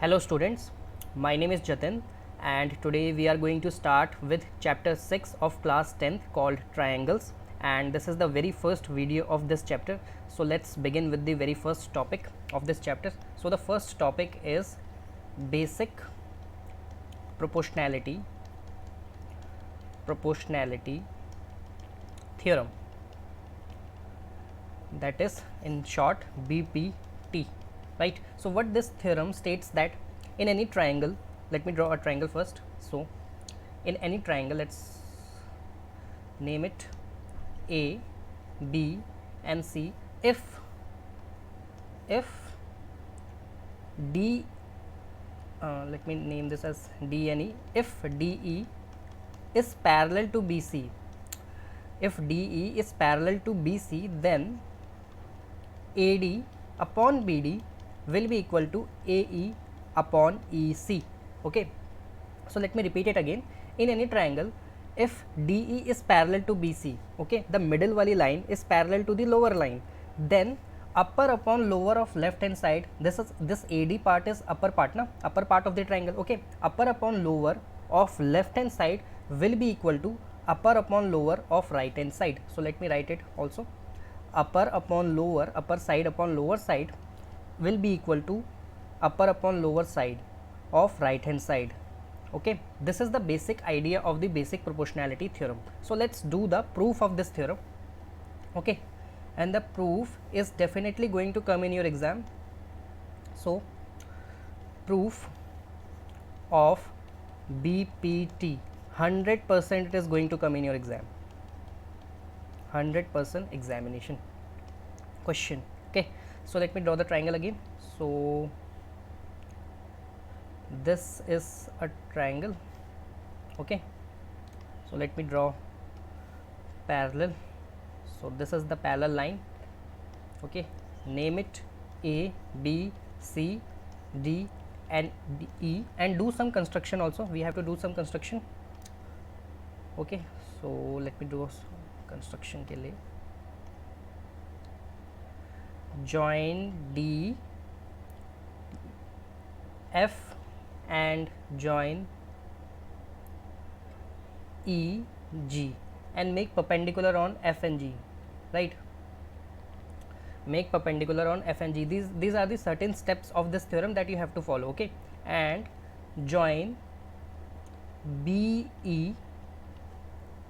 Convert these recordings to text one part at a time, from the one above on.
Hello students, my name is Jatin and today we are going to start with chapter 6 of class 10th called triangles, and this is the very first video of this chapter. So let's begin with the very first topic of this chapter. So the first topic is basic proportionality theorem, that is in short BPT, right? So what this theorem states that in any triangle, let me draw a triangle first. So in any triangle, let's name it A, B and C. If D, let me name this as D and E. If DE is parallel to BC, then AD upon BD will be equal to AE upon EC. Okay, so let me repeat it again. In any triangle, if DE is parallel to BC, okay, the middle wali line is parallel to the lower line, then upper upon lower of left hand side, this AD part is upper part of the triangle. Okay, upper upon lower of left hand side will be equal to upper upon lower of right hand side. So let me write it also. Upper side upon lower side will be equal to upper upon lower side of right hand side. Okay, this is the basic idea of the basic proportionality theorem. So let's do the proof of this theorem. Okay, and the proof is definitely going to come in your exam. So proof of BPT, 100% it is going to come in your exam, 100% examination question. Okay, so let me draw the triangle again. So this is a triangle. Okay, so let me draw parallel. So this is the parallel line. Okay, name it A, B, C, D and E, and do some construction also. We have to do some construction. Okay, so let me do construction के लिए join D, F and join E, G and make perpendicular on F and G, right? Make perpendicular on F and G. These are the certain steps of this theorem that you have to follow. Okay, and join BE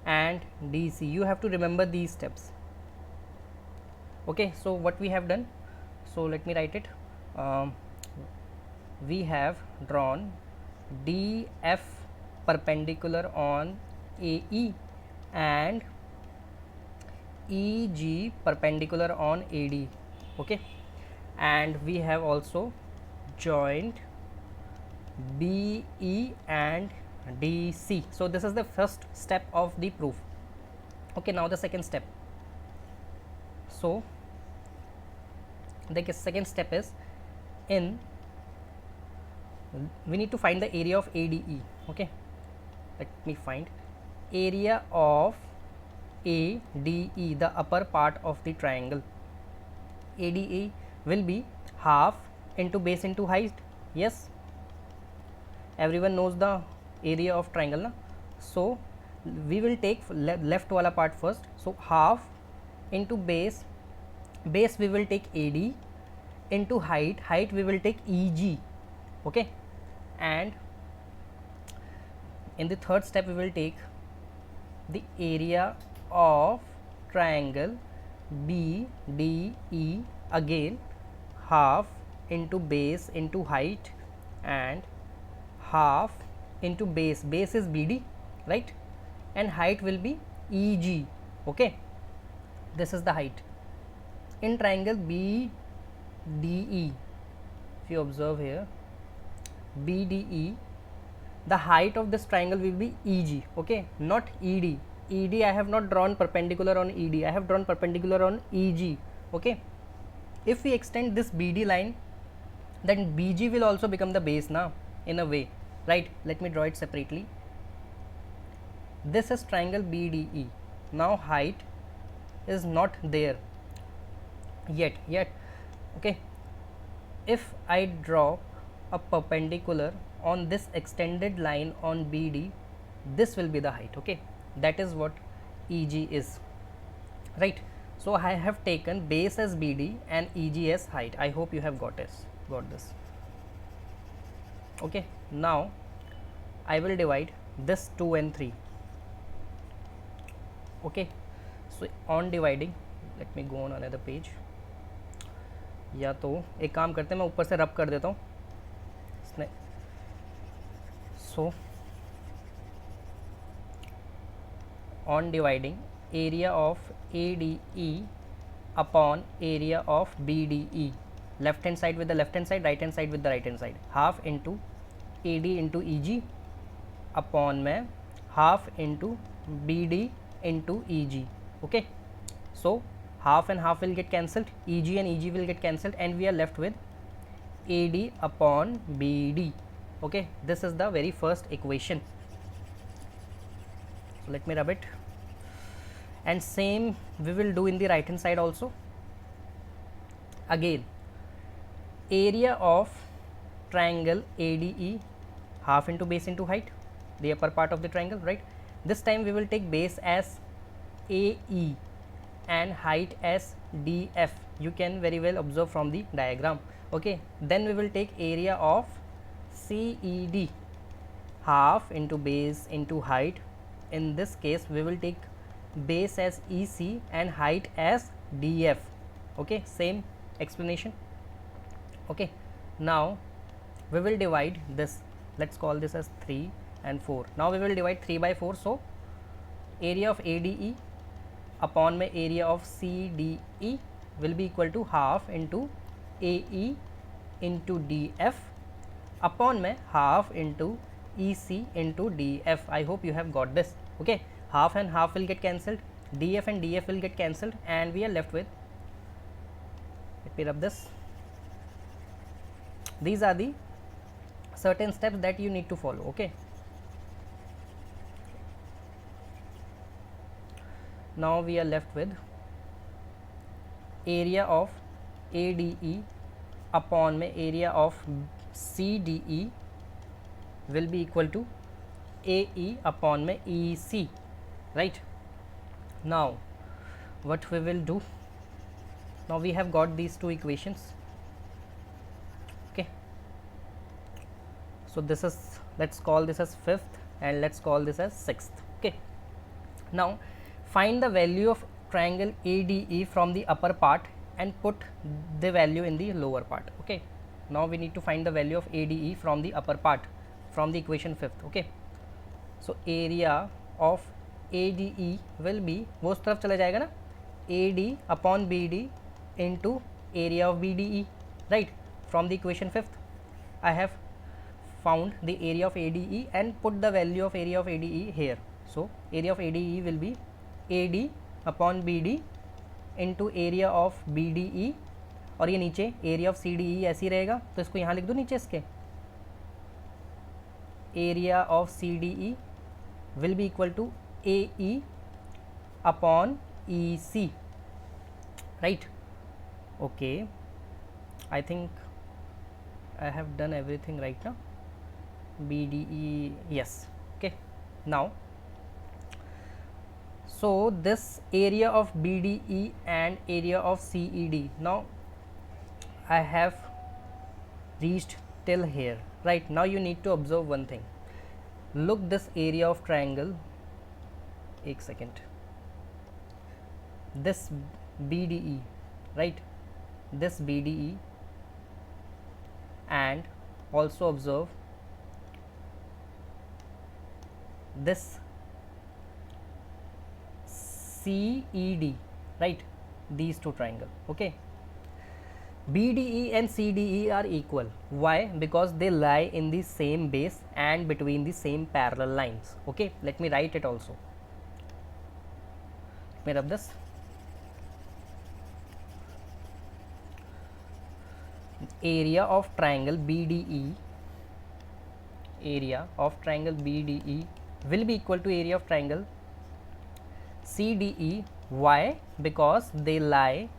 and DC. You have to remember these steps. Okay, so what we have done, so let me write it. We have drawn DF perpendicular on AE and EG perpendicular on AD. Okay, and we have also joined BE and DC. So this is the first step of the proof. Okay, now the second step. So the second step is we need to find the area of ADE. Okay, let me find area of ADE, the upper part of the triangle. ADE will be half into base into height. Yes, everyone knows the area of triangle na? So we will take left wala part first. So half into base we will take AD, into height we will take EG. Okay, and in the third step we will take the area of triangle BDE, again half into base into height and half into base is BD, right, and height will be EG. Okay, this is the height in triangle BDE. If you observe here, BDE, the height of this triangle will be EG. Okay, not ED. ED I have not drawn perpendicular on ED, I have drawn perpendicular on EG. Okay, if we extend this BD line, then BG will also become the base now in a way, right? Let me draw it separately. This is triangle BDE. Now height is not there yet. Okay, if I draw a perpendicular on this extended line on BD, this will be the height. Okay, that is what EG is, right? So I have taken base as BD and EG as height. I hope you have got this. Okay, now I will divide this 2 and 3. Okay, so on dividing, let me go on another page. या तो एक काम करते हैं, मैं ऊपर से रब कर देता हूँ इसने. सो on dividing, area of ADE upon area of BDE, left hand side with the left hand side, right hand side with the right hand side, half into AD into EG upon में half into BD into EG. Okay, so half and half will get cancelled, EG and EG will get cancelled, and we are left with AD upon BD. Okay, this is the very first equation. So let me rub it, and same we will do in the right hand side also. Again, area of triangle ADE, half into base into height, the upper part of the triangle, right? This time we will take base as AE and height as DF. You can very well observe from the diagram. Okay, then we will take area of CED, half into base into height. In this case we will take base as EC and height as DF. Okay, same explanation. Okay, now we will divide this, let's call this as 3 and 4. Now we will divide 3 by 4. So area of ADE upon my area of CDE will be equal to half into AE into DF upon my half into EC into DF. I hope you have got this. Okay, half and half will get cancelled, DF and DF will get cancelled, and we are left with, let me rub this. These are the certain steps that you need to follow. Okay, now we are left with area of ADE upon my area of CDE will be equal to AE upon my EC, right? Now what we will do, now we have got these two equations. Okay, so this is, let's call this as 5th and let's call this as 6th. Okay, now find the value of triangle ADE from the upper part and put the value in the lower part. Okay, now we need to find the value of ADE from the upper part from the equation 5th. Okay, so area of ADE will be, वो उस तरफ चला जाएगा ना, AD upon BD into area of BDE, right? From the equation 5th I have found the area of ADE and put the value of area of ADE here. So area of ADE will be AD upon BD into area of BDE, और ये नीचे area of CDE ऐसे ही रहेगा, तो इसको यहाँ लिख दो नीचे इसके, area of CDE will be equal to AE upon EC, right? Okay, I think I have done everything right now. BDE, yes. Okay, now so this area of BDE and area of CED, now I have reached till here, right? Now you need to observe one thing. Look this area of triangle, एक second, this BDE, right? This BDE, and also observe this CED, right? These two triangle. Okay, BDE and CDE are equal. Why? Because they lie in the same base and between the same parallel lines. Okay, let me write it also. Let me rub this. Area of triangle BDE, area of triangle BDE will be equal to area of triangle CDE. Why? Because they lie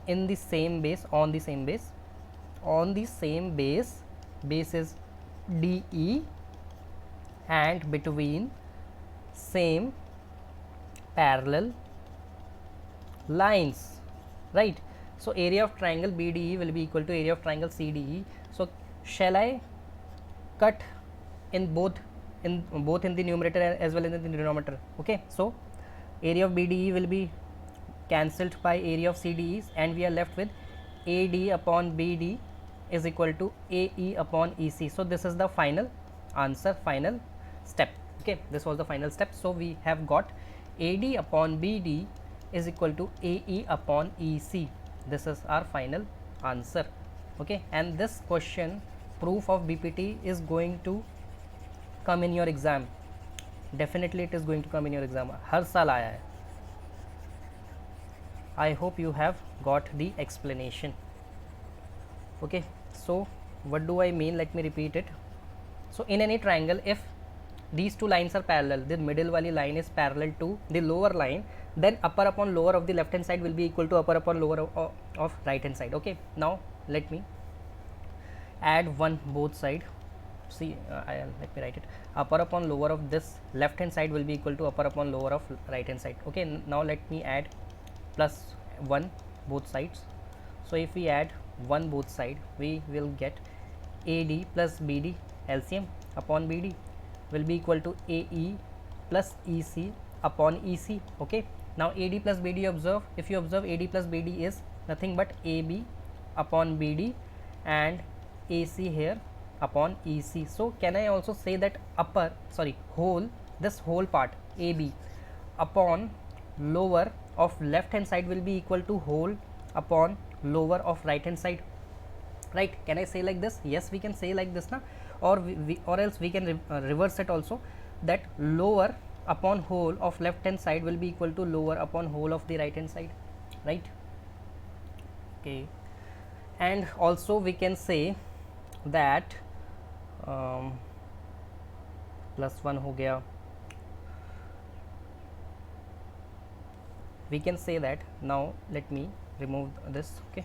in the same base, on the same base, on the same base is DE and between same parallel lines, right? So area of triangle BDE will be equal to area of triangle CDE. So shall I cut in both in the numerator as well as in the denominator? Okay, so area of BDE will be cancelled by area of CDE and we are left with AD upon BD is equal to AE upon EC. So this is the final answer, final step. Okay, this was the final step. So we have got AD upon BD is equal to AE upon EC. This is our final answer. Okay, and this question, proof of BPT, is going to come in your exam. Definitely it is going to come in your exam. हर साल आया है. I hope you have got the explanation. Okay, so what do I mean? Let me repeat it. So in any triangle, if these two lines are parallel, the middle wali line is parallel to the lower line, then upper upon lower of the left hand side will be equal to upper upon lower of right hand side. Okay, now let me add one both side. See, let me write it. Upper upon lower of this left hand side will be equal to upper upon lower of right hand side. Okay, now let me add plus 1 both sides. So if we add 1 both side, we will get AD plus BD LCM upon BD will be equal to AE plus EC upon EC. Okay, now AD plus BD, observe, if you observe, AD plus BD is nothing but AB upon BD and AC here upon EC. So can I also say that whole, this whole part AB upon lower of left hand side will be equal to whole upon lower of right hand side, right? Can I say like this? Yes, we can say like this na, or or else we can reverse it also, that lower upon whole of left hand side will be equal to lower upon whole of the right hand side, right? Okay, and also we can say that plus 1 हो गया. We can say that, now let me remove this. Okay,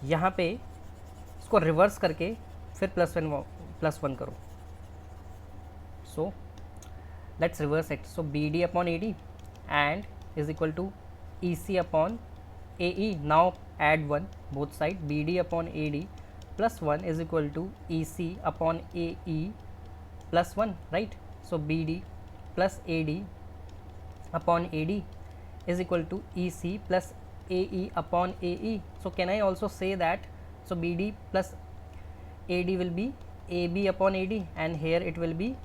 यहाँ पे इसको reverse करके फिर plus one करो. So let's reverse it. So BD upon AD and is equal to EC upon AE. Now add 1 both side. BD upon AD plus 1 is equal to EC upon AE plus 1, right? So BD plus AD upon AD is equal to EC plus AE upon AE. So can I also say that, so BD plus AD will be AB upon AD and here it will be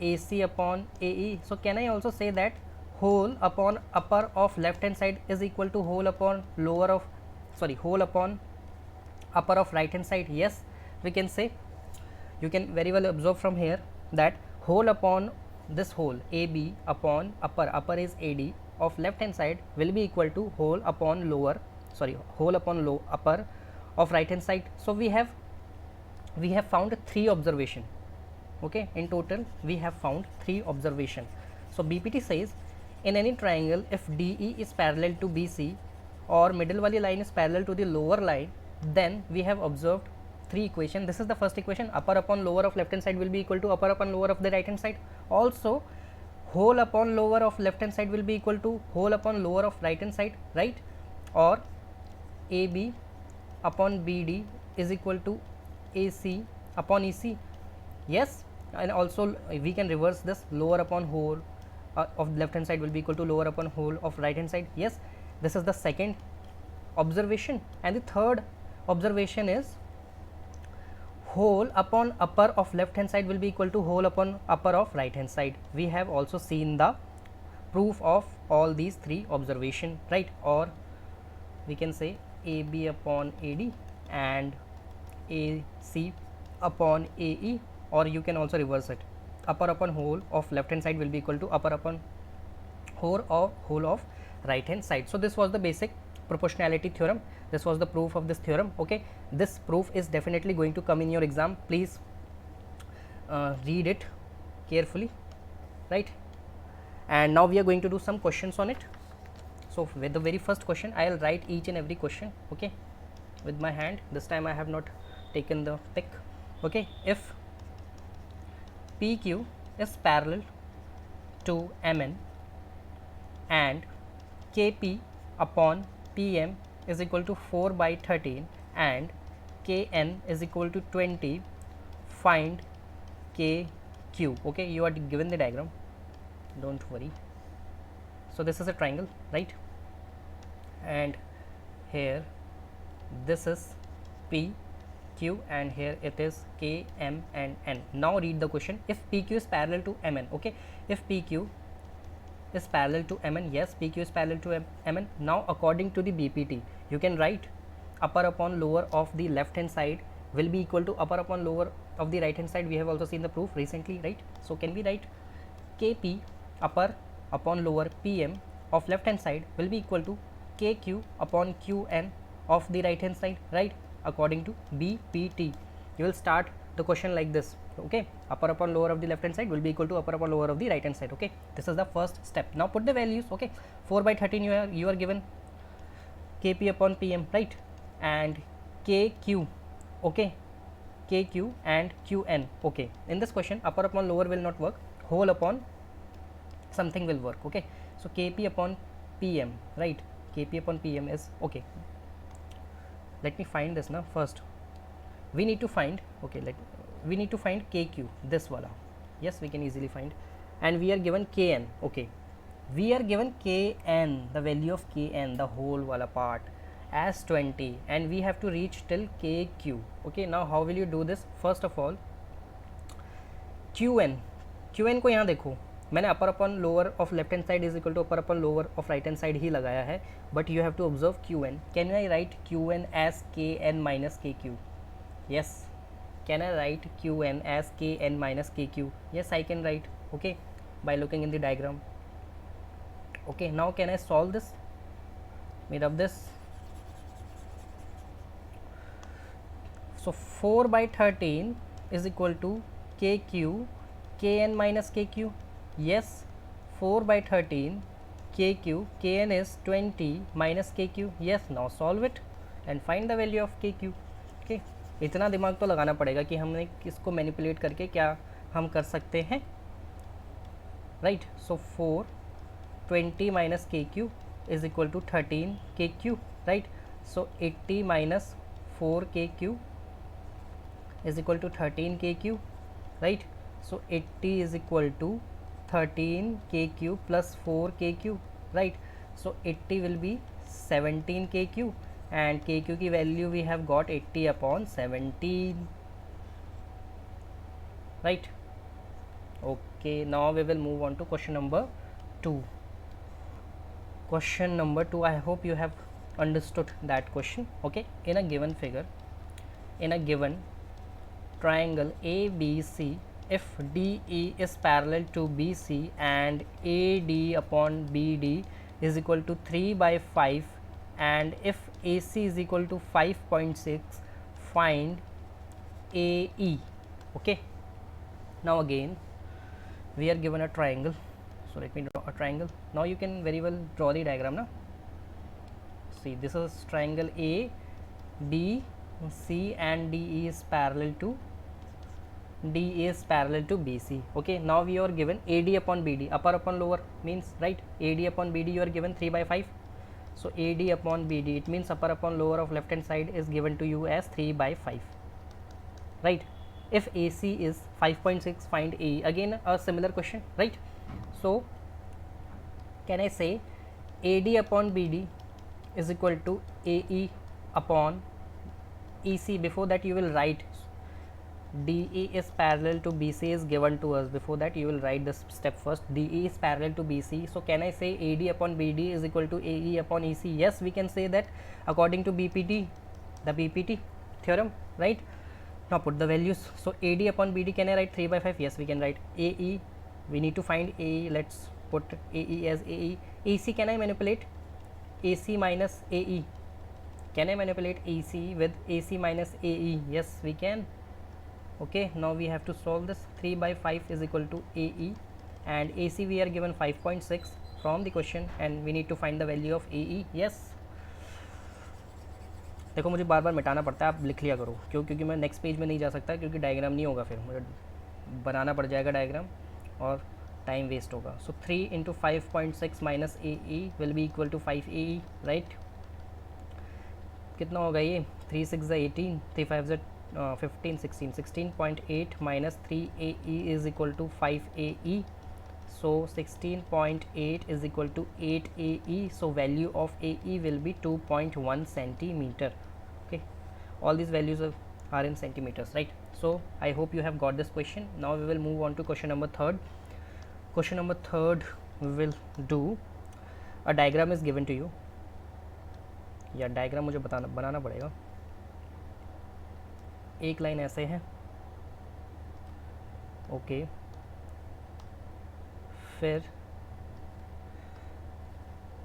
AC upon AE. So can I also say that whole upon upper of left hand side is equal to whole upon lower of, whole upon upper of right hand side? Yes, we can say. You can very well observe from here that whole upon this whole AB upon upper is AD of left hand side will be equal to whole upon upper of right hand side. So we have found 3 observation. Okay, in total we have found 3 observation. So BPT says, in any triangle, if DE is parallel to BC or middle wali line is parallel to the lower line, then we have observed 3 equation. This is the first equation, upper upon lower of left hand side will be equal to upper upon lower of the right hand side. Also whole upon lower of left hand side will be equal to whole upon lower of right hand side, right? Or AB upon BD is equal to AC upon EC. Yes, and also we can reverse this, lower upon whole of left hand side will be equal to lower upon whole of right hand side. Yes, this is the second observation. And the third observation is whole upon upper of left hand side will be equal to whole upon upper of right hand side. We have also seen the proof of all these 3 observation, right? Or we can say AB upon AD and AC upon AE, or you can also reverse it, upper upon whole of left hand side will be equal to upper upon whole of right hand side. So this was the basic proportionality theorem. This was the proof of this theorem. Okay, this proof is definitely going to come in your exam. Please read it carefully, right? And now we are going to do some questions on it. So with the very first question, I'll write each and every question, okay, with my hand. This time I have not taken the pick. Okay, if PQ is parallel to MN and Kp upon Pm is equal to 4 by 13 and Kn is equal to 20, find Kq. Okay, you are given the diagram, don't worry. So this is a triangle, right? And here this is P, Q, and here it is K, M and N. Now read the question. If PQ is parallel to MN, okay, if PQ is parallel to MN, yes, PQ is parallel to MN. Now according to the BPT, you can write upper upon lower of the left hand side will be equal to upper upon lower of the right hand side. We have also seen the proof recently, right? So can we write Kp upper upon lower Pm of left hand side will be equal to Kq upon Qn of the right hand side, right? According to BPT, you will start the question like this, okay, upper upon lower of the left hand side will be equal to upper upon lower of the right hand side. Okay, this is the first step. Now put the values. Okay, 4 by 13 you are given Kp upon Pm, right, and Kq, okay, Kq and Qn. Okay, in this question upper upon lower will not work, whole upon something will work. Okay, so Kp upon Pm, right, Kp upon Pm is okay. Let me find this now. First we need to find, okay, we need to find Kq, this wala, yes, we can easily find, and we are given Kn. Okay, we are given Kn, the value of Kn, the whole wala part, as 20, and we have to reach till Kq. Okay, now how will you do this? First of all, Qn को यहाँ देखो, मैंने upper upon lower of left hand side is equal to upper upon lower of right hand side ही लगाया है, but you have to observe Qn. Can I write Qn as Kn minus Kq? Yes. Can I write Qn as Kn minus Kq? Yes, I can write, okay, by looking in the diagram. Okay, now can I solve this? Let me rub this. So 4 by 13 is equal to Kq, Kn minus Kq. Yes, 4 by 13 Kq, Kn is 20 minus Kq. Yes, now solve it and find the value of Kq. Okay, इतना दिमाग तो लगाना पड़ेगा कि हमने किसको manipulate करके क्या हम कर सकते हैं, right? So 4 20 minus Kq is equal to 13 Kq, right? So 80 minus 4 Kq is equal to 13 Kq, right? So 80 is equal to 13 Kq plus 4 Kq, right? So 80 will be 17 Kq and Kq की value we have got 80 upon 17, right? Okay, now we will move on to question number 2. Question number 2, I hope you have understood that question. Okay, in a given figure, in a given triangle ABC, if DE is parallel to BC and AD upon BD is equal to 3 by 5, and if AC is equal to 5.6, find AE. Okay, now again we are given a triangle, so let me draw a triangle. Now you can very well draw the diagram now. See, this is triangle A, D, C and DE is parallel to BC. Okay, now we are given AD upon BD, upper upon lower means, right, AD upon BD you are given 3 by 5. So AD upon BD, it means upper upon lower of left hand side is given to you as 3 by 5, right? If AC is 5.6, find AE. Again a similar question, right? So can I say AD upon BD is equal to AE upon EC? Before that you will write DE is parallel to BC is given to us. Before that you will write this step first. DE is parallel to BC. So can I say AD upon BD is equal to AE upon EC? Yes, we can say that according to BPT, the BPT theorem, right? Now put the values. So AD upon BD, can I write 3 by 5? Yes, we can write. AE, we need to find AE. Let's put AE as AE. AC, can I manipulate? AC minus AE. Can I manipulate AC with AC minus AE? Yes, we can. Okay, now we have to solve this. 3 by 5 is equal to AE and AC we are given 5.6. from the question and we need to find the value of AE. Yes, देखो मुझे बार बार मिटाना पड़ता है, आप लिख लिया करो, क्योंकि मैं नेक्स्ट पेज में नहीं जा सकता, क्योंकि डायग्राम नहीं होगा, फिर मुझे बनाना पड़ जाएगा डायग्राम और टाइम वेस्ट होगा. So 3 into 5.6 minus AE will be equal to 5 AE, right. कितना होगा ये? 3 6 18, 3 5 15 16, 16.8 minus 3 AE is equal to 5 AE. So 16.8 is equal to 8 AE. So value of AE will be 2.1 centimeter. Okay, all these values are in centimeters, right? So I hope you have got this question. Now we will move on to question number third. Question number third we will do. A diagram is given to you. या diagram मुझे बनाना पड़ेगा. एक line ऐसे है, okay. फिर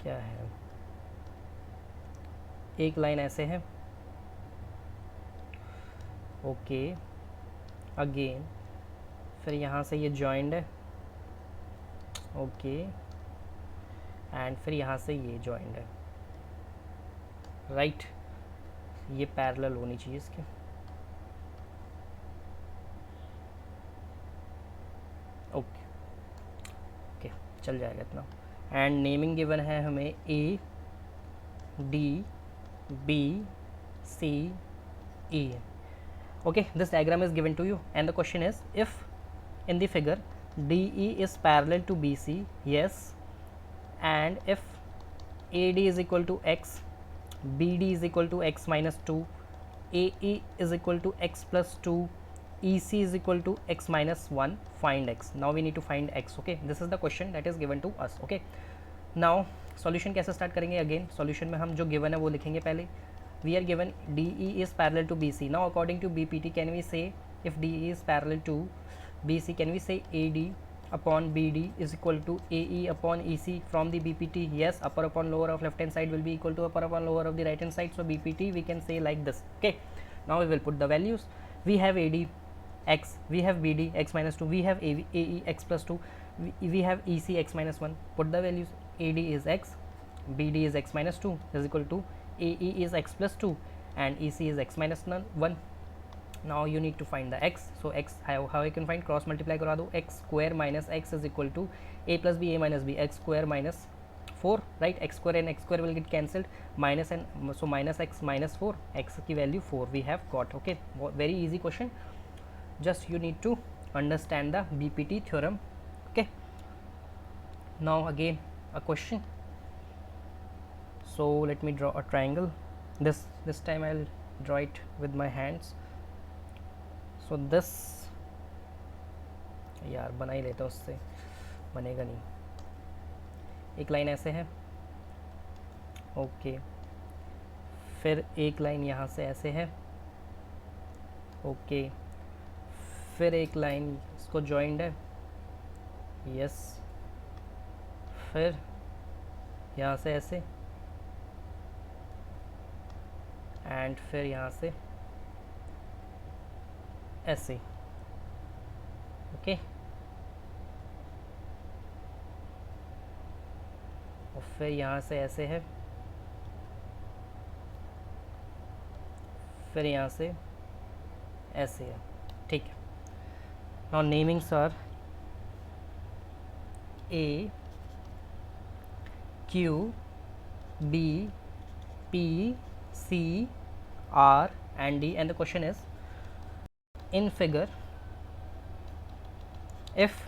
क्या है, एक लाइन ऐसे है, ओके. अगेन फिर यहाँ से ये जॉइंड है, ओके. एंड फिर यहाँ से ये जॉइंड है, राइट. ये पैरेलल होनी चाहिए इसके. ओके ओके, चल जाएगा इतना. एंड नेमिंग गिवन है हमें A D B C E. Okay, this diagram is given to you and the question is, if in the figure DE is parallel to BC, yes, and if AD is equal to x, BD is equal to x minus 2, AE is equal to x plus 2, EC is equal to x minus 1, find x. Now we need to find x. Okay, this is the question that is given to us. Okay, now solution कैसे start करेंगे? Again solution में हम जो given है वो लिखेंगे पहले. We are given DE is parallel to BC. Now according to BPT, can we say if DE is parallel to BC, can we say AD upon BD is equal to AE upon EC from the BPT? Yes, upper upon lower of left hand side will be equal to upper upon lower of the right hand side. So BPT we can say like this. Okay, now we will put the values. We have AD x, we have BD x minus 2, we have AE x plus 2, we have EC x minus 1. Put the values. AD is x, BD is x minus 2 is equal to AE is x plus 2 and EC is x minus 1. Now you need to find the x. So x, how I can find? Cross multiply करा दो. X square minus x is equal to a plus b, a minus b, x square minus 4, right? X square and x square will get cancelled, minus, and so minus x minus 4, x की value 4 we have got. Okay, very easy question, just you need to understand the BPT theorem. Okay, now again a question. So let me draw a triangle. This time I'll draw it with my hands. So this, यार बना ही लेता हूँ, उससे बनेगा नहीं. एक line ऐसे है, ओके. फिर एक लाइन यहाँ से ऐसे है, ओके. फिर एक लाइन इसको जॉइंड है, यस. फिर यहाँ से ऐसे एंड फिर यहाँ से ऐसे, ओके. और फिर यहाँ से ऐसे है, फिर यहाँ से ऐसे है, ठीक है. Now namings are A, Q, B, P, C, R and D, and the question is, in figure, if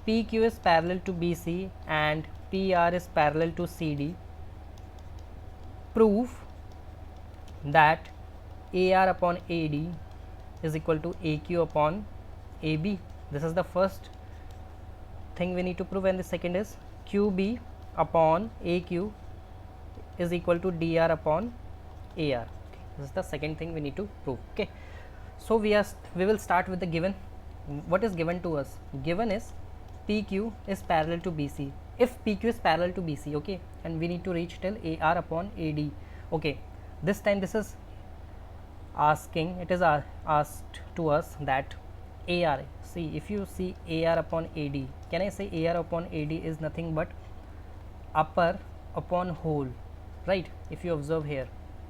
PQ is parallel to BC and PR is parallel to CD, prove that AR upon AD is equal to AQ upon AB. This is the first thing we need to prove, and the second is QB upon AQ is equal to DR upon AR. Okay, this is the second thing we need to prove. Okay, so we will start with the given. What is given to us? Given is PQ is parallel to BC. If PQ is parallel to BC, okay, and we need to reach till AR upon AD. Okay, this time this is asking, it is asked to us that AR, see, if you see AR upon AD, can I say AR upon AD is nothing but upper upon whole, right? If you observe here,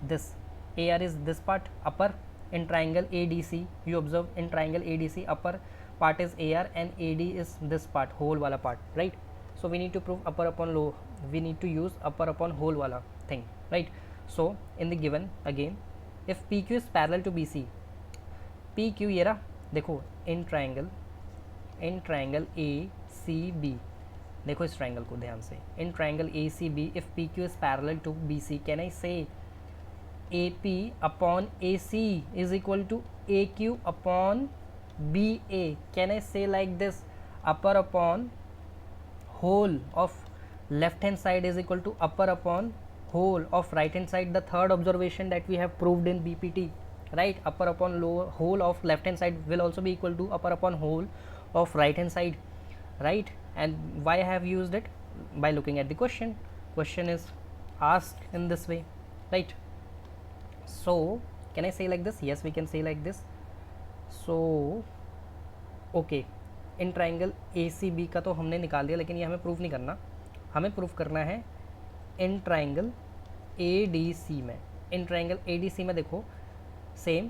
this AR is this part upper. In triangle ADC, you observe in triangle ADC upper part is AR and AD is this part, whole wala part, right? So we need to prove upper upon low, we need to use upper upon whole wala thing, right? So in the given again, if PQ is parallel to BC, PQ ये रहा देखो, इन triangle ACB, देखो इस triangle को ध्यान से, in triangle ACB if PQ is parallel to BC, can I say AP upon AC is equal to AQ upon BA? Can I say like this, upper upon whole of left hand side is equal to upper upon whole of right hand side, the third observation that we have proved in BPT, right? Upper upon lower whole of left hand side will also be equal to upper upon whole of right hand side, right? And why I have used it? By looking at the question is asked in this way, right? So can I say like this? Yes, we can say like this. So okay, in triangle ACB का तो हमने निकाल दिया, लेकिन ये हमें proof नहीं करना, हमें प्रूफ करना है इन ट्राइंगल ADC में। इन ट्राइंगल ADC में देखो same,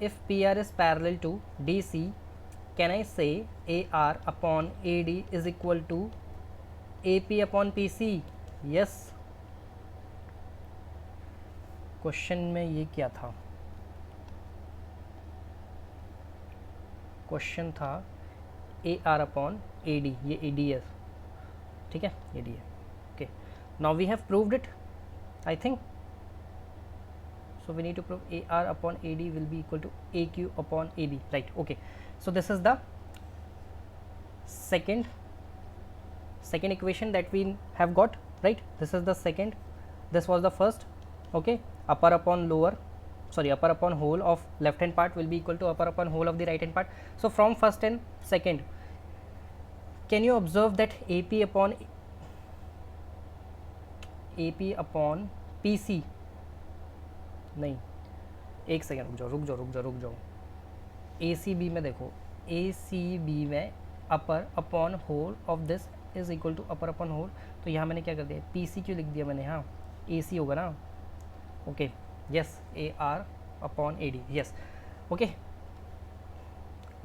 if PR is parallel to DC, can I say AR upon AD is equal to AP upon PC? Yes. Question में ये क्या था? क्वेश्चन था AR अपॉन AD, ये AD है, ठीक है, AD है, okay. Now we have proved it, I think, so we need to prove AR upon AD will be equal to AQ upon AB, right? Okay, so this is the second equation that we have got, right? This is the second, this was the first, okay? Upper upon lower, sorry, upper upon whole of left hand part will be equal to upper upon whole of the right hand part. So from first and second, can you observe that AP upon PC? नहीं, एक second रुक जाओ। ACB में देखो, ACB में upper upon whole of this is equal to upper upon whole, तो यहाँ मैंने क्या कर दिया, PC क्यों लिख दिया मैंने, हाँ AC होगा ना, okay, yes, AR upon AD, yes, okay.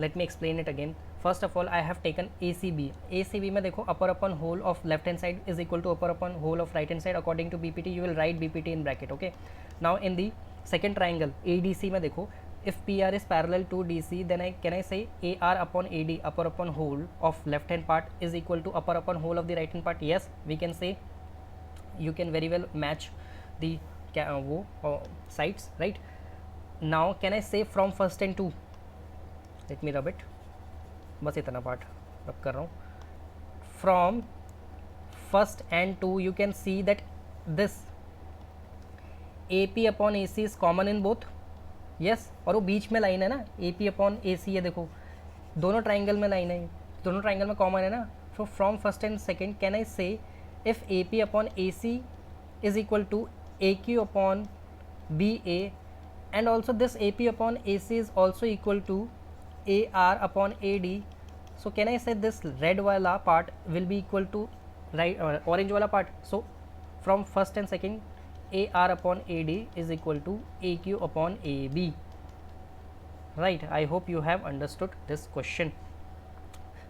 Let me explain it again. First of all I have taken ACB में देखो upper upon whole of left hand side is equal to upper upon whole of right hand side according to BPT, you will write BPT in bracket, okay. Now in the second triangle ADC में देखो, if PR is parallel to DC, then can I say AR upon AD upper upon whole of left hand part is equal to upper upon whole of the right hand part? Yes, we can say, you can very well match the sides, right? Now can I say from first and two? Let me rub it, बस इतना part रब कर रहा हूँ। From first and two you can see that this AP upon AC is common in both, yes, और वो बीच में line है ना, AP अपॉन AC है, देखो दोनों ट्राइंगल में लाइन है, दोनों ट्राइंगल में कॉमन है ना। So from first and second can I say if AP upon AC is equal to AQ upon BA and also this AP upon AC is also equal to AR upon AD, so can I say this red wala part will be equal to right orange wala part? So from first and second, AR upon AD is equal to AQ upon AB, right? I hope you have understood this question.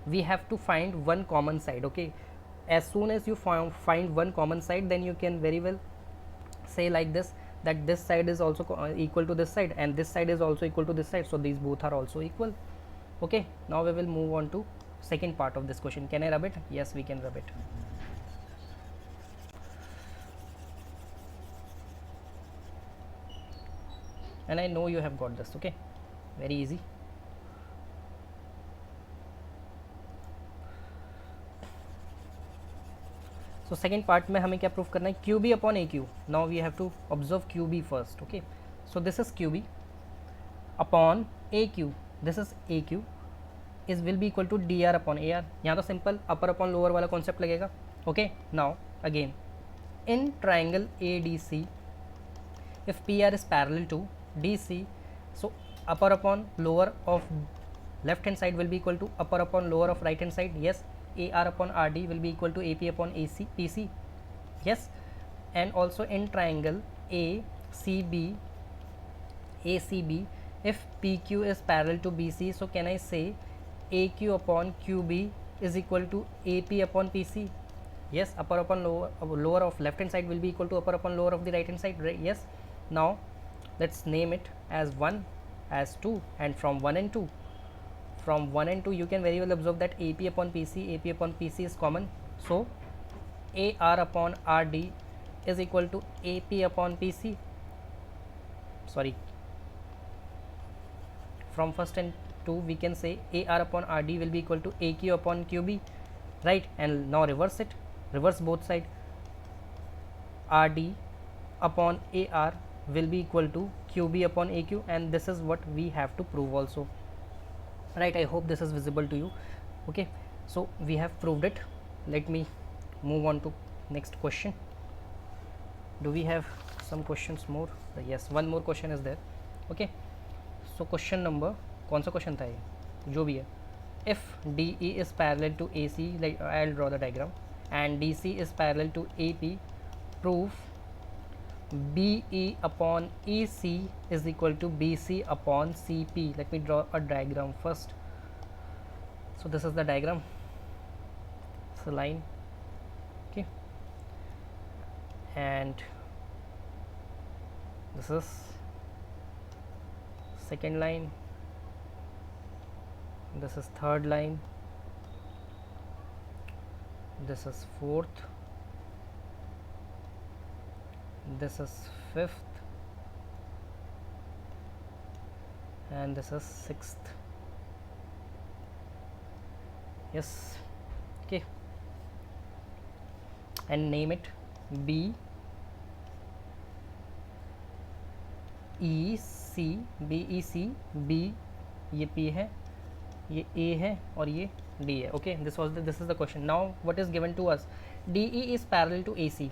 We have to find one common side, okay? As soon as you find one common side, then you can very well say like this, that this side is also equal to this side and this side is also equal to this side, so these both are also equal, okay? Now we will move on to second part of this question. Can I rub it? Yes, we can rub it. And I know you have got this, okay? Very easy. So second part में हमें क्या proof करना है, QB upon AQ. Now we have to observe QB first, okay? So this is QB upon AQ. This is AQ is will be equal to DR upon AR. यहाँ तो simple अपर upon lower वाला concept लगेगा, okay? Now again in triangle ADC, if PR is parallel to DC, so upper upon lower of left hand side will be equal to upper upon lower of right hand side. Yes, AR upon RD will be equal to AP upon AC PC. yes. And also in triangle ACB, if PQ is parallel to BC, so can I say AQ upon QB is equal to AP upon PC? Yes, upper upon lower, lower of left hand side will be equal to upper upon lower of the right hand side, right? Yes. Now let's name it as 1, as 2, and from 1 and 2, from 1 and 2 you can very well observe that AP upon PC is common. So AR upon RD is equal to AP upon PC. Sorry, from first and 2 we can say AR upon RD will be equal to AQ upon QB, right? And now reverse it, reverse both side. RD upon AR will be equal to QB upon AQ, and this is what we have to prove also, right? I hope this is visible to you. Okay, so we have proved it. Let me move on to next question. Do we have some questions more? Yes, one more question is there. Okay, so question number, कौन सा question था ये, जो भी है, if DE is parallel to AC, like I'll draw the diagram, and DC is parallel to AP, prove BE upon EC is equal to BC upon CP. Let me draw a diagram first. So this is the diagram, it's a line, okay, and this is second line, this is third line, this is fourth, this is fifth, and this is sixth. Yes, okay, and name it B E C, B E C, B ये P है, ये A है और ये D है. Okay, this is the question. Now what is given to us? DE is parallel to AC.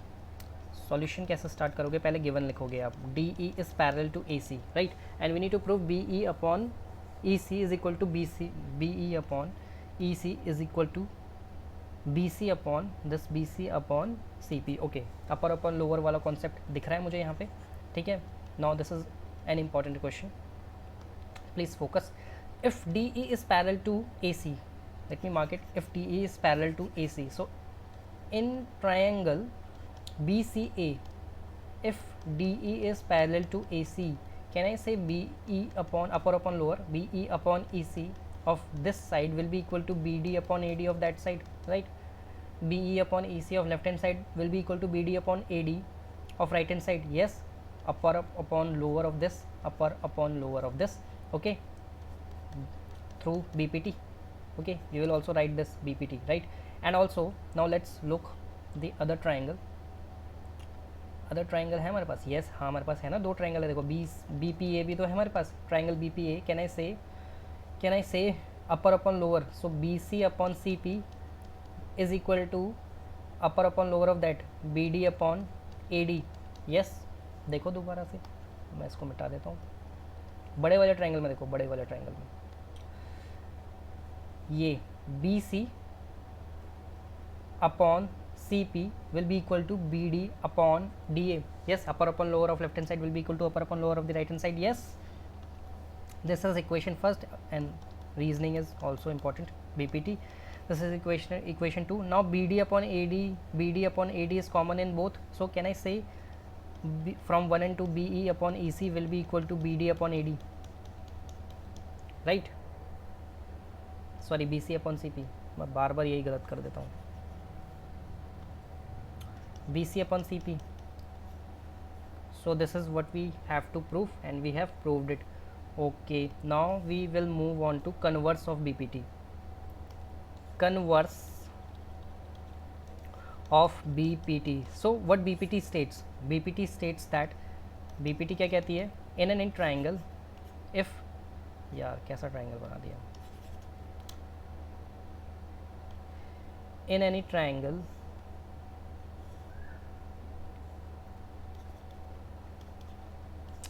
Solution कैसे start करोगे, पहले गिवन लिखोगे आप, DE is parallel to AC, right? And we need to prove BE upon EC is equal to BC, BE upon EC is equal to BC upon this BC upon CP. Okay, upper upon lower वाला concept दिख रहा है मुझे यहाँ पे, ठीक है. Now this is an important question, please focus. If DE is parallel to AC, let me mark it, if DE is parallel to AC, so in triangle BCA, if DE is parallel to AC, can I say BE upon upper upon lower, BE upon EC of this side will be equal to BD upon AD of that side, right? BE upon EC of left hand side will be equal to BD upon AD of right hand side. Yes, upper upon lower of this, upper upon lower of this, okay, through BPT. Okay, you will also write this BPT, right? And also now let's look the other triangle. Other triangle है हमारे पास, yes हाँ हमारे पास है ना, दो triangle है देखो, BPA भी तो है हमारे पास, triangle BPA. Can I say upper upon lower, so BC upon CP is equal to upper upon lower of that BD upon AD. Yes, देखो दोबारा से, मैं इसको मिटा देता हूँ. बड़े वाले ट्राइंगल में देखो, बड़े वाले ट्राइंगल में ये BC upon CP will be equal to BD upon DA. Yes, upper upon lower of left hand side will be equal to upper upon lower of the right hand side. Yes, this is equation first, and reasoning is also important, BPT. This is equation 2. Now BD upon AD is common in both, so can I say from 1 and 2 BE upon EC will be equal to BD upon AD, right? Sorry, BC upon CP, मैं बार बार यही गलत कर देता हूँ. BC upon CP. So this is what we have to prove, and we have proved it. Okay, now we will move on to converse of BPT. Converse of BPT. So what BPT states? BPT states that BPT क्या कहती है? In an triangle, if यार कैसा triangle बना दिया. In any triangle,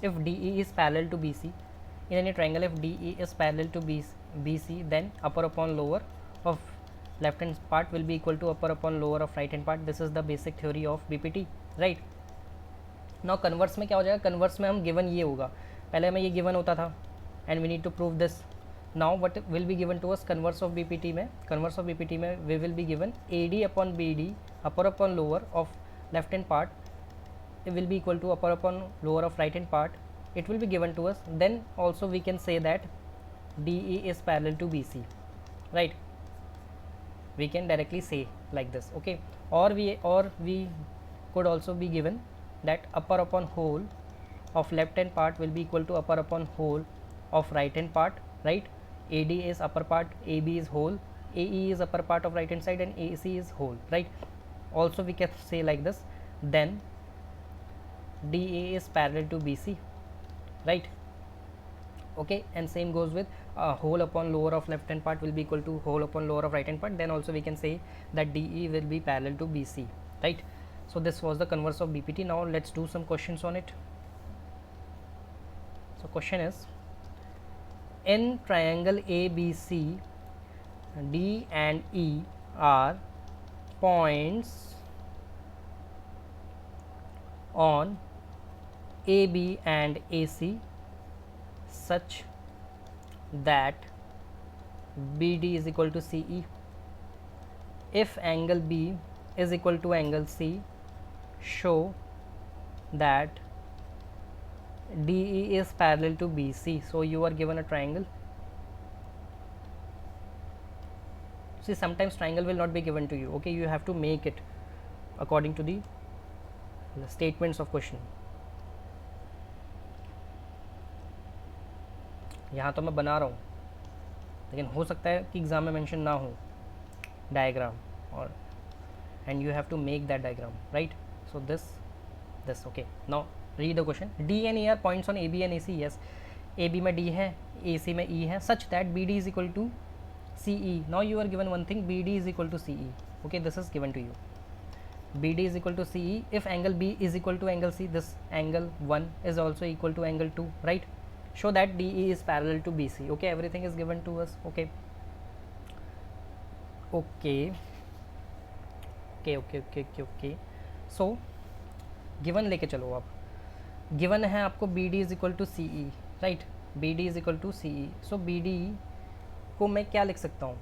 if DE is parallel to BC, in any triangle if DE is parallel to BC, then upper upon lower of left hand part will be equal to upper upon lower of right hand part. This is the basic theory of BPT, right? Now converse में क्या हो जाएगा, converse में हम given ये होगा, पहले हमें ये गिवन होता था and we need to prove this. Now what will be given to us converse of BPT में, कन्वर्स ऑफ बीपीटी में we will be given AD upon BD upper upon lower of left hand part, it will be equal to upper upon lower of right hand part. It will be given to us. Then also we can say that DE is parallel to BC, right? We can directly say like this, okay? Or we could also be given that upper upon whole of left hand part will be equal to upper upon whole of right hand part, right? AD is upper part, AB is whole, AE is upper part of right hand side, and AC is whole, right? Also we can say like this. Then DA is parallel to BC, right? Okay, and same goes with whole upon lower of left hand part will be equal to whole upon lower of right hand part. Then also we can say that DE will be parallel to BC, right? So this was the converse of BPT. Now let's do some questions on it. So question is, in triangle ABC, D and E are points on AB and AC such that BD is equal to CE. If angle B is equal to angle C, show that DE is parallel to BC. So you are given a triangle. See, sometimes triangle will not be given to you, okay? You have to make it according to the statements of question. यहाँ तो मैं बना रहा हूँ, लेकिन हो सकता है कि एग्ज़ाम में मेंशन ना हो डायग्राम, और and you have to make that diagram, right? So this okay. Now read the question. D and E are points on AB and AC. Yes, AB में D है, AC में E है, such that BD is equal to CE. Now you are given one thing, BD is equal to CE. Okay, this is given to you. BD is equal to CE. If angle B is equal to angle C, this angle 1 is also equal to angle 2, right? Show that DE is parallel to BC. Okay, everything is given to us. Okay. So given लेके चलो आप. Given है आपको BD is equal to CE, right? BD is equal to CE. So BD को मैं क्या लिख सकता हूँ?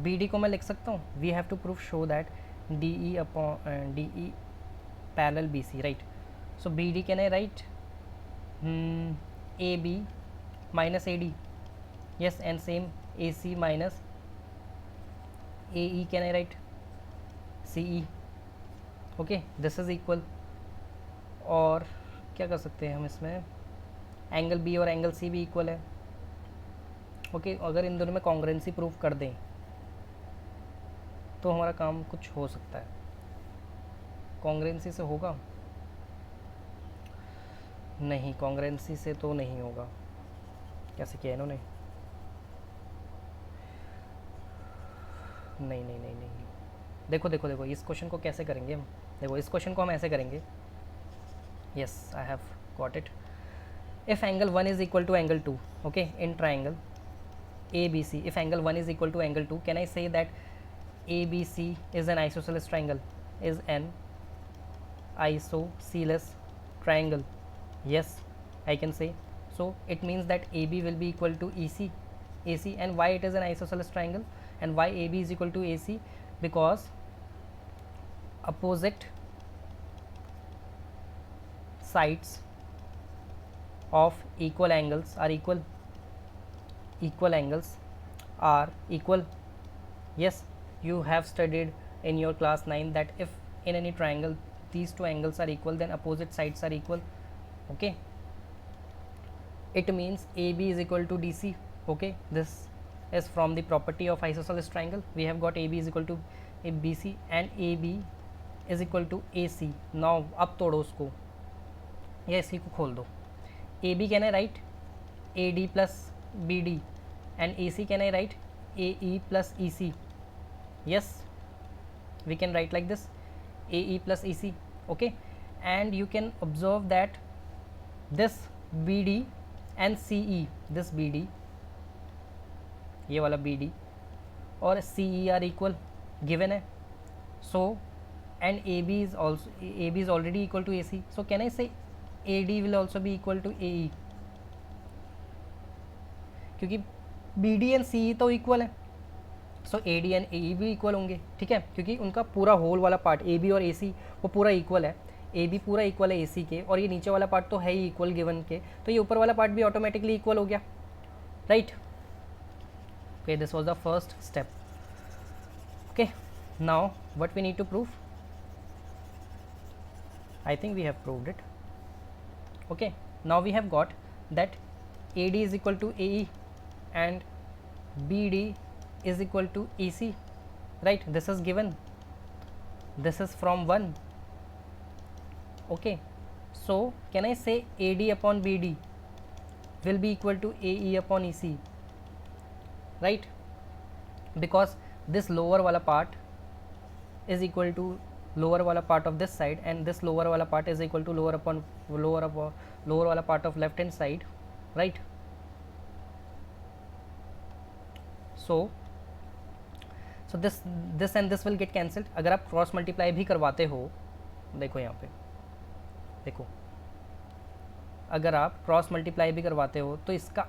BD को मैं लिख सकता हूँ, we have to prove, show that DE upon DE parallel BC, right? So BD can I write AB minus AD, yes, and same AC minus AE can I write CE. okay, this is equal. और क्या कर सकते हैं हम इसमें, angle B और angle C भी equal है. ओके, अगर इन दोनों में कॉन्ग्रुएंसी प्रूव कर दें तो हमारा काम कुछ हो सकता है. कॉन्ग्रुएंसी से होगा? नहीं, कॉन्ग्रुएंसी से तो नहीं होगा. कैसे किया इन्होंने? नहीं. देखो इस क्वेश्चन को कैसे करेंगे हम. देखो, इस क्वेश्चन को हम ऐसे करेंगे. Yes, I have got it. If angle 1 is equal to angle 2, okay, in triangle ABC, if angle 1 is equal to angle 2, can I say that ABC is an isosceles triangle, is an isosceles triangle? Yes, I can say. So it means that AB will be equal to AC. And why it is an isosceles triangle and why AB is equal to AC? Because opposite sides of equal angles are equal. Equal angles are equal. Yes, you have studied in your class 9 that if in any triangle these two angles are equal, then opposite sides are equal. Okay, it means AB is equal to DC. okay, this is from the property of isosceles triangle. We have got AB is equal to BC and AB is equal to AC. now अब तोड़ो उसको या इसी को खोल दो. AB can I write AD plus BD, and AC can I write AE plus EC? Yes, we can write like this, AE plus EC. okay, and you can observe that this BD and CE, this BD, ये वाला BD और सी E R equal given है. सो and AB is already equal to AC. So can I say AD will also be equal to AE, क्योंकि BD and CE तो equal है. सो AD and AE भी equal होंगे, ठीक है, क्योंकि उनका पूरा होल वाला पार्ट AB और AC वो पूरा इक्वल है. AB पूरा इक्वल है AC के, और ये नीचे वाला पार्ट तो है ही इक्वल गिवन के, तो ये ऊपर वाला पार्ट भी ऑटोमेटिकली इक्वल हो गया, right. Okay, this was the first step. Okay, now what we need to prove. I think we have proved it. Okay, now we have got that AD is equal to AE and BD is equal to EC, right? This is given, this is from 1. Okay, so can I say AD upon BD will be equal to AE upon EC, right? Because this lower wala part is equal to lower wala part of this side, and this lower wala part is equal to lower wala part of left hand side, right? So this and this will get cancelled. अगर आप cross multiply भी करवाते हो, देखो यहाँ पे देखो, अगर आप क्रॉस मल्टीप्लाई भी करवाते हो तो इसका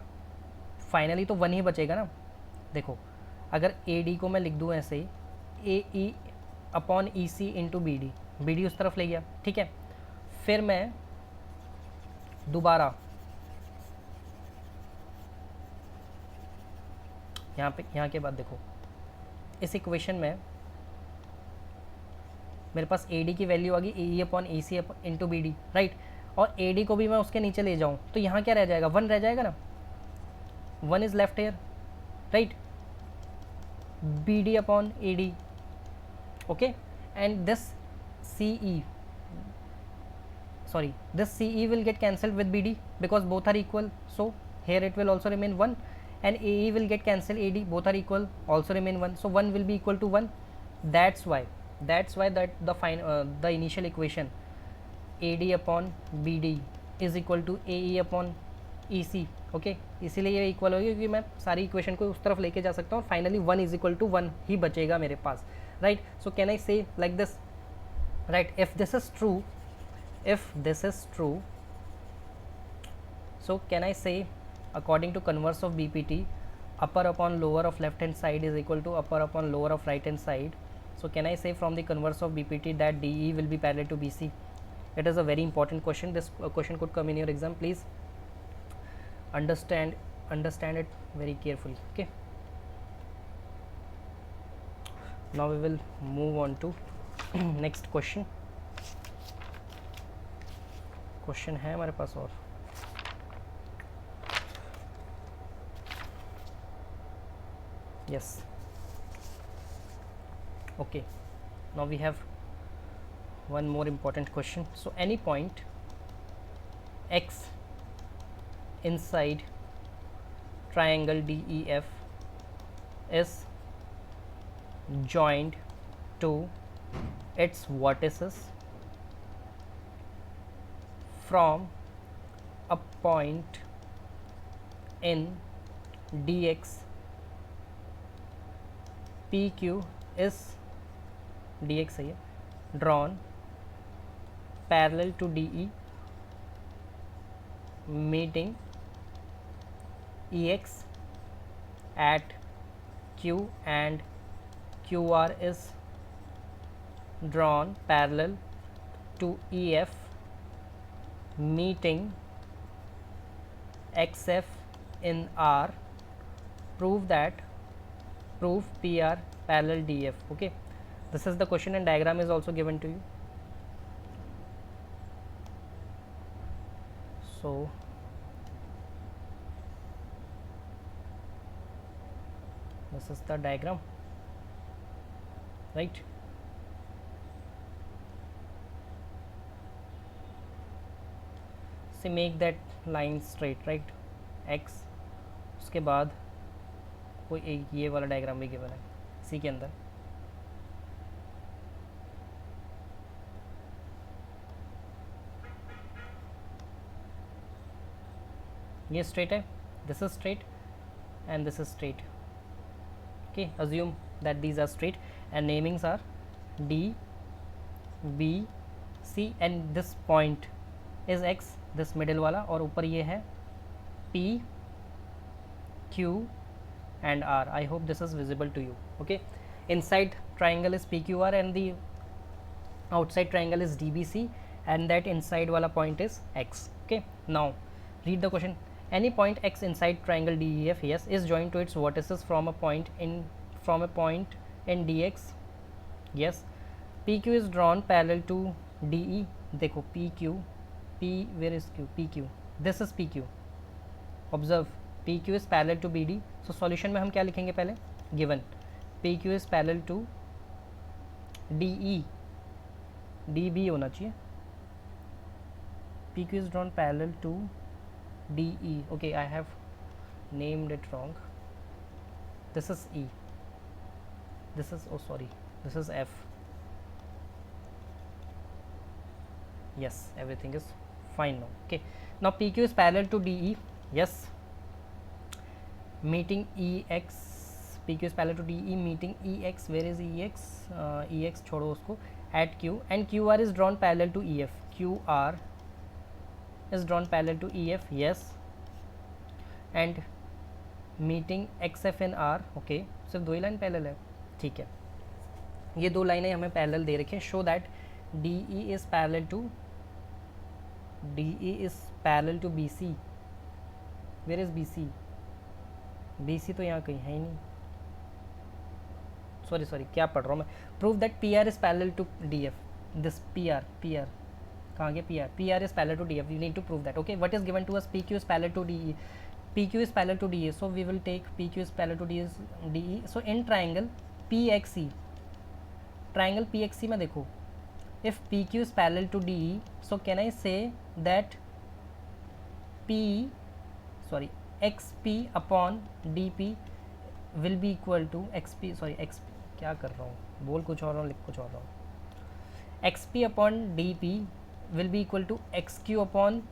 फाइनली तो 1 ही बचेगा ना. देखो, अगर AD को मैं लिख दूँ ऐसे AE upon EC into BD उस तरफ ले गया, ठीक है. फिर मैं दोबारा यहाँ के बाद देखो, इस इक्वेशन में मेरे पास AD की वैल्यू आ गई AE upon EC into BD, right. और AD को भी मैं उसके नीचे ले जाऊँ तो यहाँ क्या रह जाएगा, 1 रह जाएगा ना. 1 is left here, right. BD upon AD, okay, and this CE will get cancelled with BD because both are equal. So here it will also remain 1, and AE will get cancelled AD, both are equal, also remain 1. So 1 will be equal to 1. That's why that the initial equation AD upon BD is equal to AE upon EC. Okay, इसीलिए ये equal होगी, क्योंकि मैं सारी equation को उस तरफ लेके जा सकता हूँ. फाइनली 1 इज इक्वल टू 1 ही बचेगा मेरे पास, right. So can I say like this, right. If this is true, so can I say according to converse of BPT, upper upon lower of left hand side is equal to upper upon lower of right hand side. So can I say from the converse of BPT that DE will be parallel to BC? It is a very important question. This question could come in your exam. Please understand it very carefully. Okay, now we will move on to next question. Question है हमारे पास और yes. Okay, now we have one more important question. So any point X inside triangle DEF is joined to its vertices from a point in DX. PQ is DX है, drawn parallel to DE, meeting EX at Q, and QR is drawn parallel to EF, meeting XF in R. Prove PR parallel DF. Okay, this is the question, and diagram is also given to you. So this is the diagram, right? So make that line straight, right? X, उसके बाद कोई एक ये वाला diagram भी given है इसी के अंदर. ये स्ट्रेट है, this is straight and this is straight. Okay, assume that these are straight and namings are D, B, C and this point is X, this middle वाला, और ऊपर ये है P, Q and R. I hope this is visible to you. Okay, inside triangle is PQR and the outside triangle is DBC and that inside wala point is X. Okay, now read the question. Any point X inside triangle DEF, yes, is joined to its vertices from a point in DX. Yes, PQ is drawn parallel to DE. देखो PQ, P, where is Q? PQ, this is PQ. Observe, PQ is parallel to BD. So solution में हम क्या लिखेंगे पहले? Given PQ is parallel to DE, DB होना चाहिए. PQ is drawn parallel to DE. Okay, I have named it wrong. This is E. This is, oh sorry, this is F. Yes, everything is fine now. Okay, now PQ is parallel to DE. Yes, meeting EX. PQ is parallel to DE meeting EX. Where is EX? EX छोड़ो उसको. At Q and QR is drawn parallel to EF. QR is drawn parallel to EF. Yes, and meeting XF and R. Okay, सिर्फ दो ही line parallel है. ठीक है, ये दो लाइनें हमें पैरेलल दे रखी हैं. Show that DE is parallel to BC. Where is BC? BC तो यहाँ कहीं है ही नहीं. सॉरी क्या पढ़ रहा हूँ मैं. Prove that PR is parallel to DF. This PR कहाँ गया? PR is parallel to DF. You need to prove that. Okay, what is given to us? PQ is parallel to DE. PQ is parallel to DE, so we will take PQ is parallel to DE. So in triangle PXE में देखो, if PQ is parallel to DE, so can I say that XP upon DP will be equal to XP क्या कर रहा हूँ, बोल कुछ और रहा हूँ, लिख कुछ और रहा हूँ. XP upon DP will be equal to XQ upon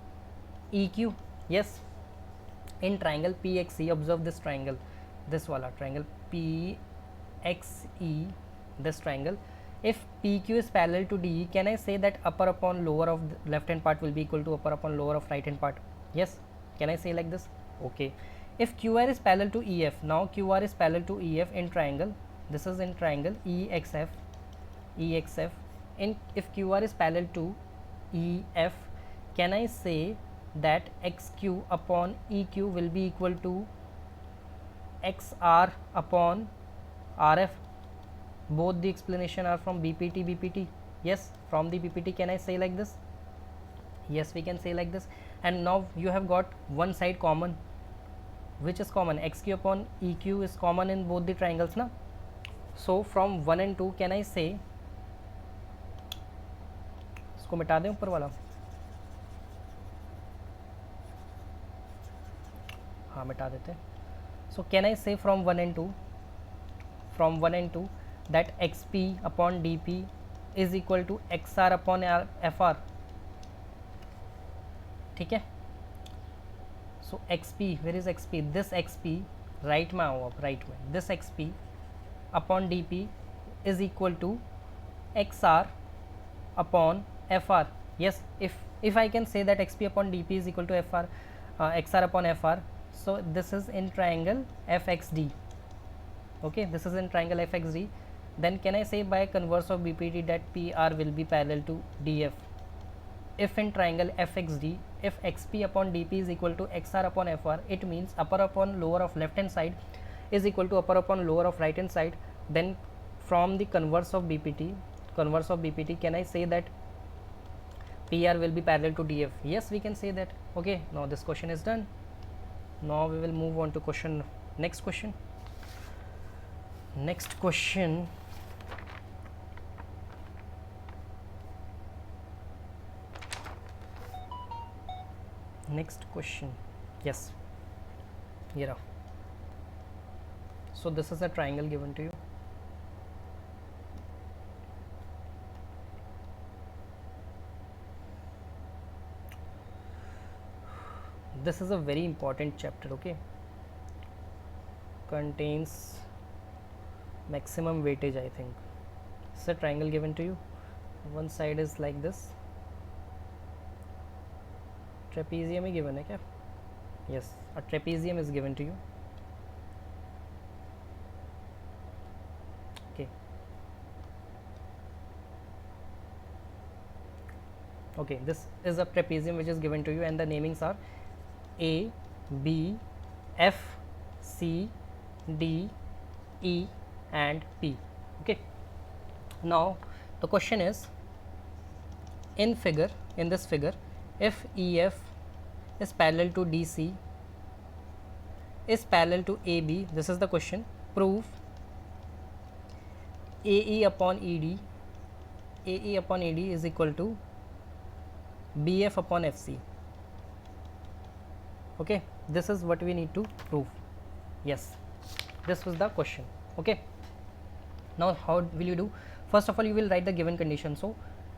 EQ. Yes, in triangle PXE, observe this triangle, this wala triangle PXE, this triangle. If PQ is parallel to DE, can I say that upper upon lower of the left hand part will be equal to upper upon lower of right hand part? Yes, can I say like this? Okay. If QR is parallel to EF, now QR is parallel to EF in triangle. This is in triangle EXF. If QR is parallel to EF, can I say that XQ upon EQ will be equal to XR upon RF? Both the explanation are from BPT. Yes, from the BPT. Can I say like this? Yes, we can say like this. And now you have got one side common. Which is common? XQ upon EQ is common in both the triangles, na? So from 1 and 2, can I say, इसको मिटा दें ऊपर वाला, हाँ मिटा देते हैं. So can I say from 1 and 2 that XP upon DP is equal to XR upon FR. ठीक है. So XP, where is XP? This XP, right में आओ आप, right में, this XP upon DP is equal to XR upon FR. Yes, if I can say that XP upon DP is equal to XR upon FR, so this is in triangle FXD. Okay, this is in triangle FXD. Then can I say by converse of BPT that PR will be parallel to DF? If in triangle FXD, if XP upon DP is equal to XR upon FR, it means upper upon lower of left hand side is equal to upper upon lower of right hand side. Then from the converse of BPT, can I say that PR will be parallel to DF? Yes, we can say that. Okay, now this question is done. Now we will move on to next question. Yes, here. So this is a triangle given to you. This is a very important chapter. Okay, contains maximum weightage, I think. It's a triangle given to you. One side is like this. Trapezium is given है क्या? Yes, a trapezium is given to you. Okay. Okay, this is a trapezium which is given to you, and the namings are A, B, F, C, D, E, and P. Okay. Now the question is, in this figure, if EF is parallel to DC is parallel to AB, this is the question. Prove AE upon ED is equal to BF upon FC. Okay, this is what we need to prove. Yes, this was the question. Okay, now how will you do? First of all, you will write the given condition. So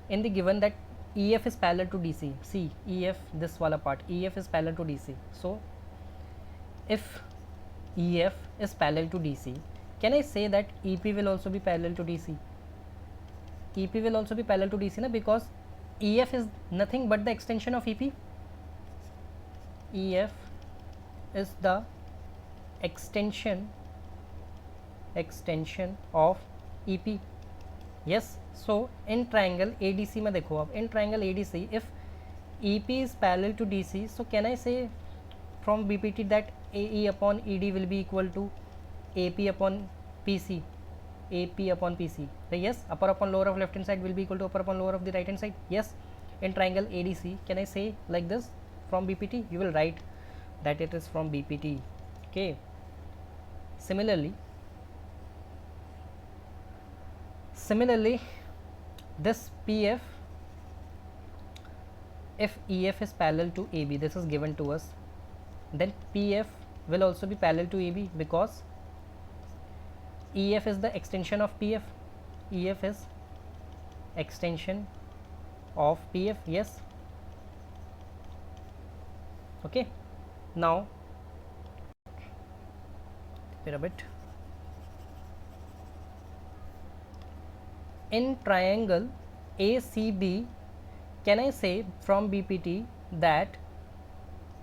in the given that EF is parallel to DC, see EF, this wala part, EF is parallel to DC. So if EF is parallel to DC, can I say that EP will also be parallel to DC? EP will also be parallel to DC, na, because EF is nothing but the extension of EP. EF is the extension of EP. Yes, so in triangle ADC में देखो आप, in triangle ADC, if EP is parallel to DC, so can I say from BPT that AE upon ED will be equal to AP upon PC, AP upon PC. So yes, upper upon lower of left hand side will be equal to upper upon lower of the right hand side. Yes, in triangle ADC, can I say like this from BPT? You will write that it is from BPT. Okay. Similarly, this PF, if EF is parallel to AB, this is given to us, then PF will also be parallel to AB, because EF is the extension of PF. EF is extension of PF. Yes. Okay. Now, wait a bit. In triangle ACB, can I say from BPT that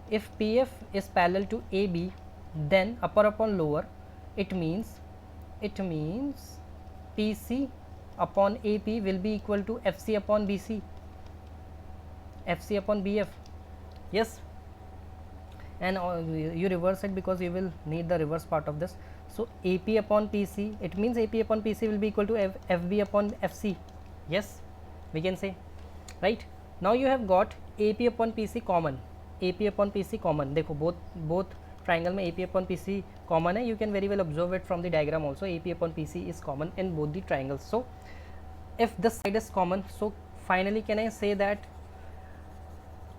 if PF is parallel to AB, then upper upon lower, it means PC upon AP will be equal to FC upon BC, FC upon BF. Yes, and you reverse it because you will need the reverse part of this. So AP upon PC, it means AP upon PC will be equal to FB upon FC. Yes, we can say, right? Now you have got AP upon PC common, AP upon PC common. देखो both triangle में AP upon PC common है. You can very well observe it from the diagram also. AP upon PC is common in both the triangles. So if this side is common, so finally can I say that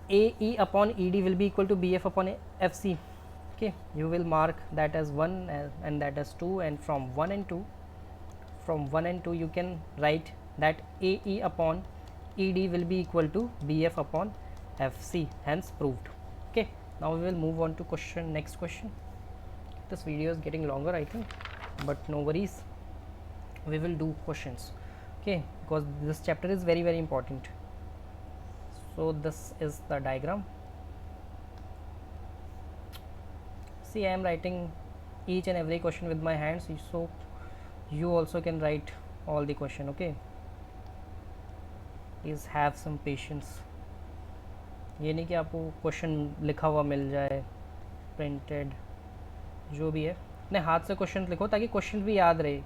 AE upon ED will be equal to BF upon FC. Okay, you will mark that as 1 and that as 2, and from 1 and 2 you can write that AE upon ED will be equal to BF upon FC, hence proved. Okay, now we will move on to next question. This video is getting longer, I think, but no worries, we will do questions. Okay, because this chapter is very very important. So this is the diagram. See, I am writing each and every question with my hands, so you also can write all the question. Okay, please have some patience. ये नहीं कि आपको question लिखा हुआ मिल जाए, printed, जो भी है अपने हाथ से क्वेश्चन लिखो ताकि क्वेश्चन भी याद रहे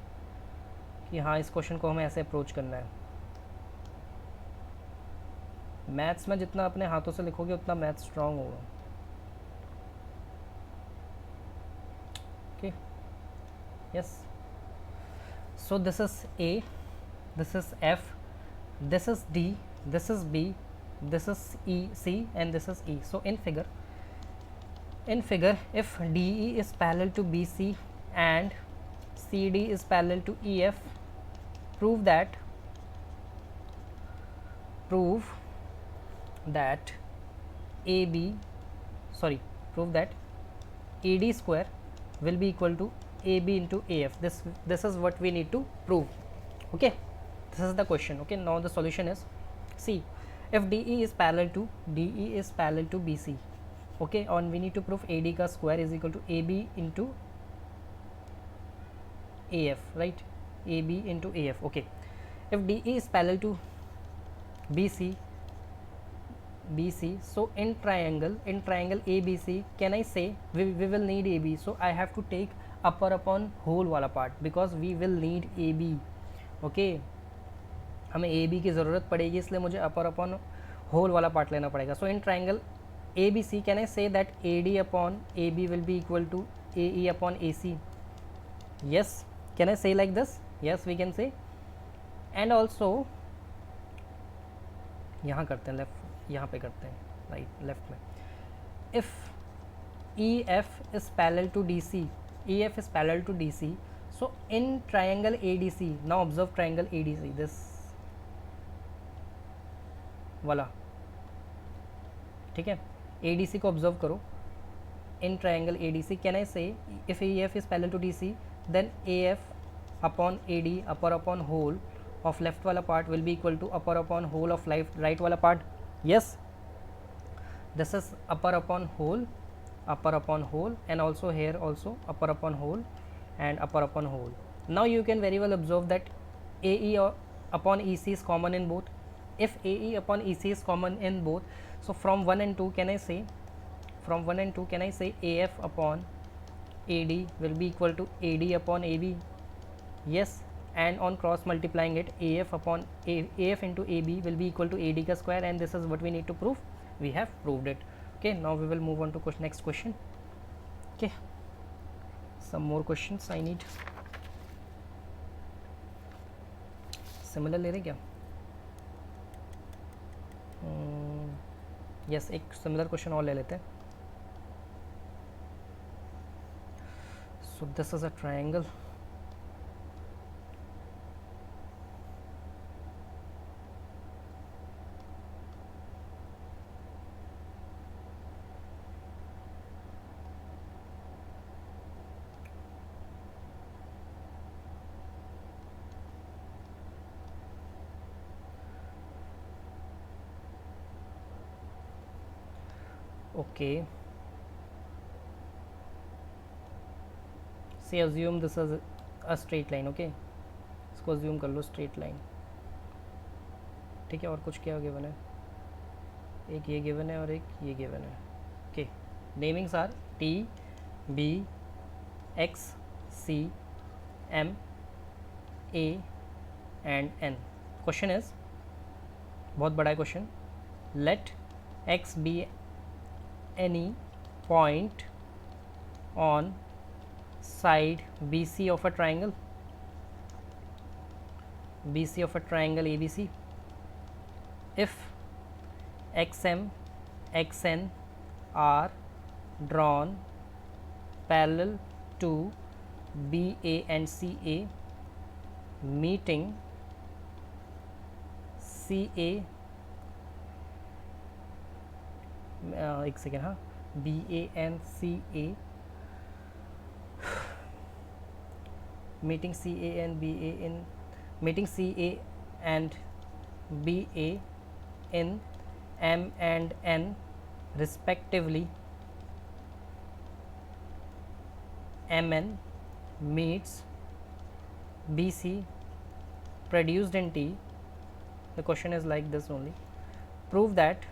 कि हाँ इस क्वेश्चन को हमें ऐसे अप्रोच करना है. मैथ्स में जितना अपने हाथों से लिखोगे उतना मैथ्स स्ट्रांग होगा. Okay, yes. So this is a, this is F, this is D, this is B, this is C, and this is E. So in figure if DE is parallel to BC and CD is parallel to EF, prove that ED square will be equal to AB into AF. This is what we need to prove. Okay, this is the question. Okay, now the solution is, see, if DE is parallel to BC, okay, and we need to prove AD ka square is equal to AB into AF, right? AB into AF. Okay, if DE is parallel to BC, so in triangle ABC, can I say we will need AB, so I have to take upper upon whole वाला part because we will need AB. okay, हमें AB की ज़रूरत पड़ेगी, इसलिए मुझे upper upon whole वाला part लेना पड़ेगा. So in triangle ABC, can I say that AD upon AB will be equal to AE upon AC? Yes, can I say like this? Yes, we can say. And also यहाँ करते हैं, left यहाँ पे करते हैं, right left में. If EF is parallel to DC, EF is parallel to DC, so in triangle ADC, now observe triangle ADC, this वाला, ठीक है, ADC को ऑब्जर्व करो. in triangle ADC, can I say if EF is parallel to DC, then AF upon AD upper upon whole of left wala part will be equal to upper upon whole of right wala part? Yes, this is upper upon whole, and also here also upper upon whole and upper upon whole. Now you can very well observe that AE upon EC is common in both. If AE upon EC is common in both, so from 1 and 2 can I say, AF upon AD will be equal to AD upon AB? Yes, and on cross multiplying it, AF into AB will be equal to AD ka square, and this is what we need to prove. We have proved it. Okay, now we will move on to next question. Okay, some more questions I need. Similar ले रहे क्या? Yes, एक similar question और ले लेते हैं. So this is a triangle. Okay, say assume this is a straight line. Okay, इसको assume कर लो straight line. ठीक है, और कुछ क्या गिवन है? एक ये गिवन है और एक ये गिवन है. Okay, namings are T, B, X, C, M, A and N. Question is, बहुत बड़ा question. Let X be any point on side BC of a triangle, ABC. If XM, XN are drawn parallel to BA and CA, meeting CA, एक second, हाँ, BA and CA, meeting CA and BA in M and N respectively, MN meets BC produced in T. The question is like this only. Prove that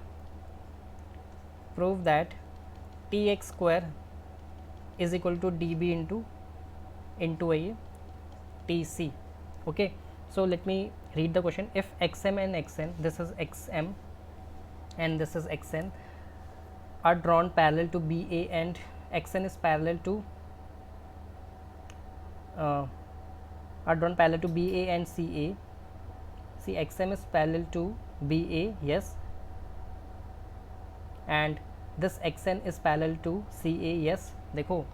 Tx square is equal to dB into a Tc. Okay, so let me read the question. If XM and XN, this is XM and this is XN, are drawn parallel to BA and XN is parallel to BA and CA. See, XM is parallel to BA, yes, and this XN is parallel to CA. yes, देखो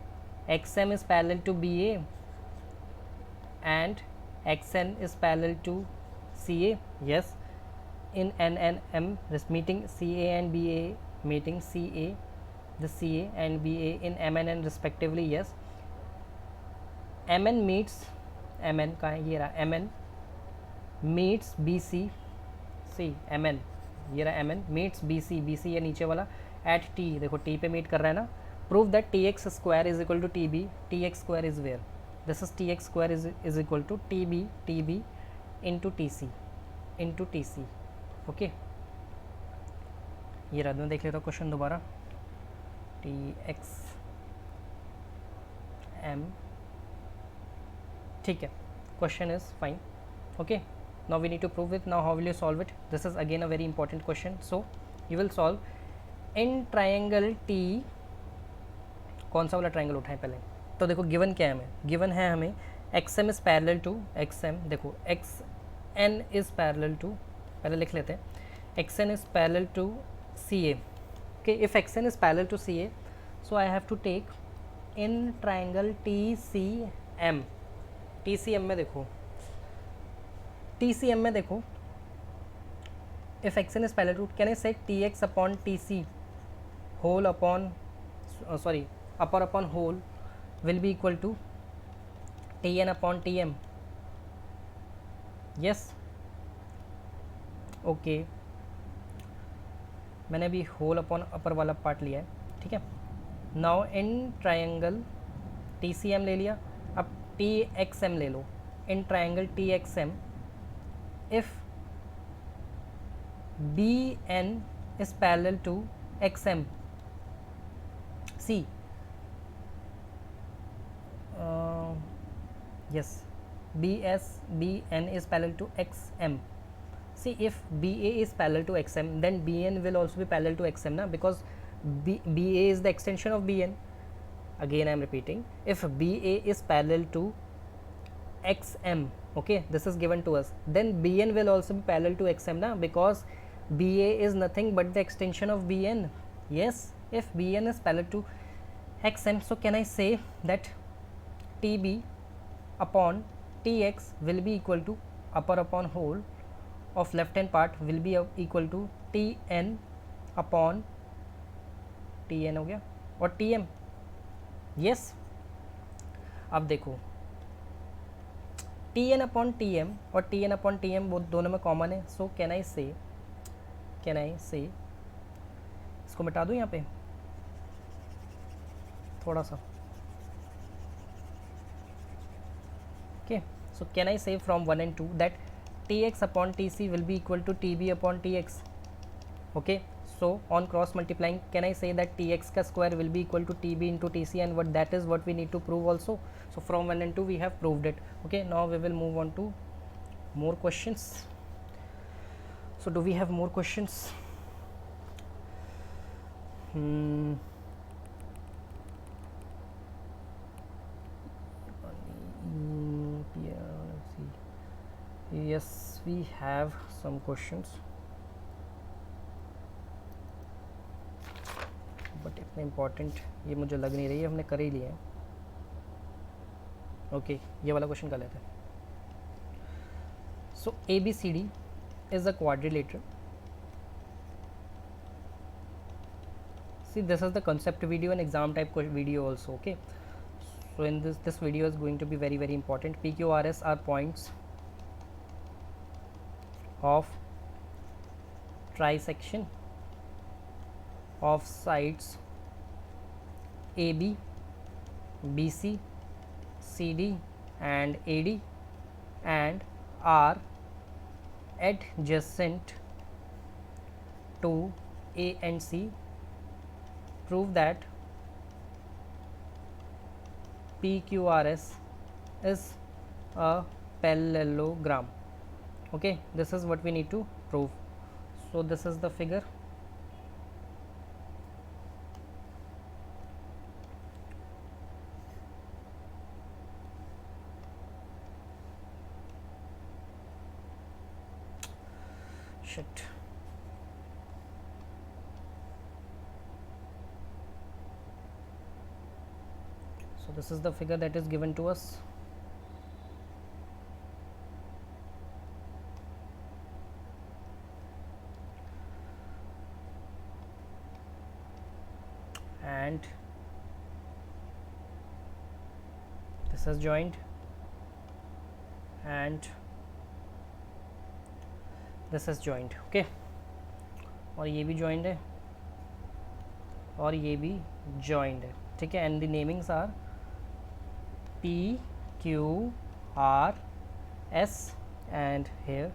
XM is parallel to BA and XN is parallel to CA. yes, in N and M meeting CA and BA, meeting CA, the CA and BA in M and N respectively. yes, M N meets, M N कहाँ है, ये रहा M N meets B C, C M N, ये रहा M N meets B C, B C ये नीचे वाला at T, देखो टी पे मीट कर रहा है ना, prove that T X square is equal to T B, T X square is where, this is T X square is equal to T B into T C, into T C. Okay, ये रहा, मैं देख लेता हूँ question दोबारा, T X M, ठीक है, question is fine. Okay, now we need to prove it. Now how will you solve it? This is again a very important question. So you will solve in triangle T, कौन सा वाला triangle उठाएं पहले, तो देखो given क्या है हमें, गिवन है हमें X M is parallel to X M, देखो X N is parallel to, पहले लिख लेते हैं X N is parallel to C A. Okay, if X N is parallel to C A, so I have to take in triangle T C M, T C M में देखो, T C M में देखो, if X N is parallel to, can I say T X upon T C whole upon, sorry upper upon whole will be equal to T N upon T M, yes, okay, मैंने अभी whole upon अपर वाला part लिया है, ठीक है। Now in triangle T C M ले लिया, अब टी एक्स एम ले लो, in triangle T X M, if B N is parallel to X M, see, yes, bn is parallel to xm. See, if ba is parallel to xm, then bn will also be parallel to xm na, because ba is the extension of bn. Again I am repeating, if ba is parallel to xm, okay, this is given to us, then bn will also be parallel to xm na, because ba is nothing but the extension of bn. Yes, if bn is parallel to xm, so can I say that tb upon tx will be equal to upper upon whole of left hand part will be equal to tn upon tn हो गया और tm, yes, अब देखो tn upon tm और tn upon tm वो दोनों में common है, सो कैन आई से इसको मिटा दूँ यहाँ पे थोड़ा सा, okay, so can I say from 1 and 2 that tx upon tc will be equal to tb upon tx, okay, so on cross multiplying can I say that tx ka square will be equal to tb into tc, and what that is what we need to prove also. So from 1 and 2 we have proved it. Okay, now we will move on to more questions. So do we have more questions? Yes, we have some questions, but इतने important ये मुझे लग नहीं रही है, हमने कर ही लिया है। ओके, ये वाला क्वेश्चन कर लेते हैं। So A B C D is a quadrilateral, see this is the concept video and exam type video also. Okay, so in this video is going to be very important. PQRS are points of trisection of sides AB, BC, CD and AD, and are adjacent to A and C. Prove that PQRS is a parallelogram. Okay, this is what we need to prove. So this is the figure. Shit. So this is the figure that is given to us. And this is joined and this is joined. Okay, और ये भी joined है और ये भी joined है, ठीक है. and the namings are P, Q, R, S and here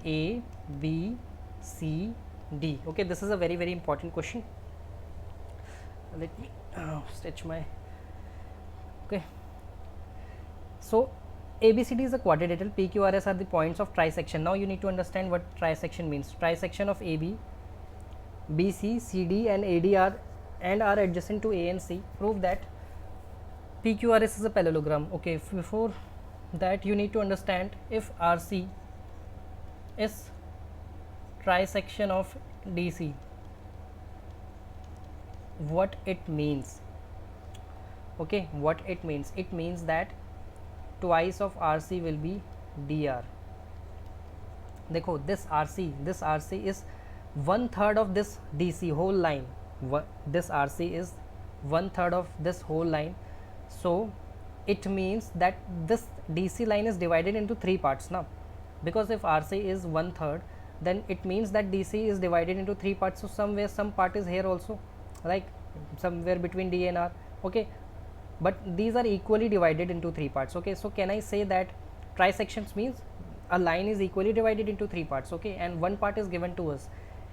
A, B, C, D. Okay, this is a very very important question. Let me stretch my. Okay, so ABCD is a quadrilateral. PQRS are the points of trisection. Now you need to understand what trisection means. Trisection of AB, BC, CD and AD are adjacent to A and C. Prove that PQRS is a parallelogram. Okay, before that you need to understand if RC is trisection of DC, what it means. Okay, what it means? It means that twice of RC will be DR. देखो, this RC is 1/3 of this DC whole line. This RC is 1/3 of this whole line. So it means that this DC line is divided into 3 parts now, because if RC is 1/3, then it means that DC is divided into 3 parts. So somewhere some part is here also, like somewhere between D and R. Okay, but these are equally divided into 3 parts. Okay, so can I say that trisections means a line is equally divided into 3 parts. Okay, and one part is given to us.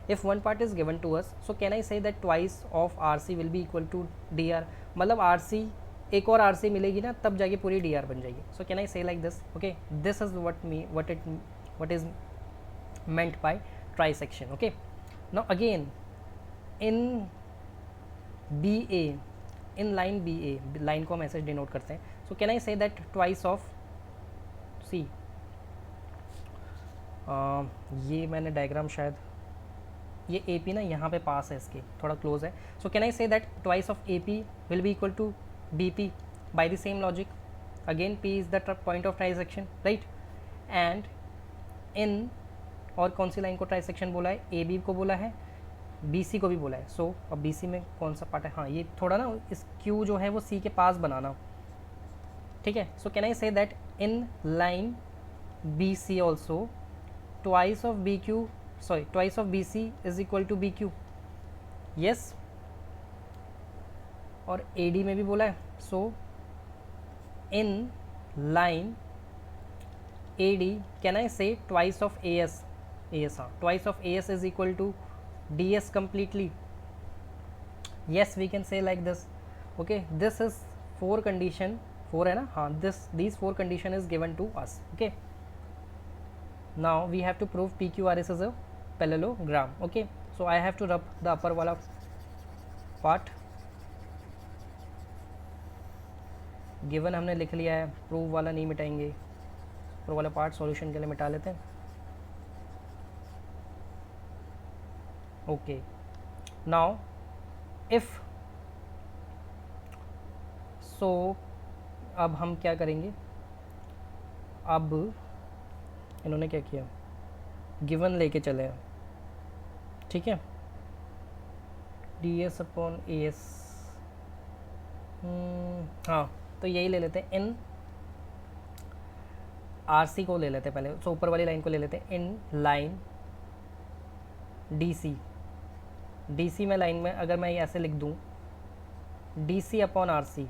If one part is given to us, so can I say that twice of RC will be equal to DR? मतलब RC एक और RC मिलेगी ना, तब जाके पूरी DR बन जाएगी. So can I say like this? Okay, this is what is meant by trisection. Okay, now again in BA, in line BA, line को हम ऐसे डिनोट करते हैं. So can I say that twice of C, ये मैंने diagram शायद, ये AP ना यहाँ पे पास है, इसके थोड़ा क्लोज है. So can I say that twice of AP will be equal to BP by the same logic? Again P is the point of trisection, right? And in, और कौन सी लाइन को ट्राइसेक्शन बोला है? AB को बोला है, BC को भी बोला है. सो अब BC में कौन सा पार्ट है? हाँ, ये थोड़ा ना इस Q जो है वो C के पास बनाना, ठीक है. सो can I say that in line BC also twice of BQ, sorry twice of BC is equal to BQ? Yes. और AD में भी बोला है. So in line AD can I say twice of AS, हाँ, twice of AS is equal to DS completely? Yes, we can say like this. Okay, this is 4 condition, 4 है ना, हाँ, these 4 condition is given to us. Okay, now we have to prove PQRS is a parallelogram. Okay, so I have to rub the upper वाला part. given हमने लिख लिया है, prove वाला नहीं मिटाएंगे, ऊपर वाला पार्ट सॉल्यूशन के लिए मिटा लेते हैं. Okay, now if so, अब हम क्या करेंगे? अब इन्होंने क्या किया, गिवन लेके चले हैं, ठीक है. DS अपॉन AS, हाँ, तो यही ले लेते हैं. इन RC को ले लेते हैं पहले, तो ऊपर वाली लाइन को ले लेते हैं. इन लाइन DC में लाइन में अगर मैं ऐसे लिख दूँ DC upon RC,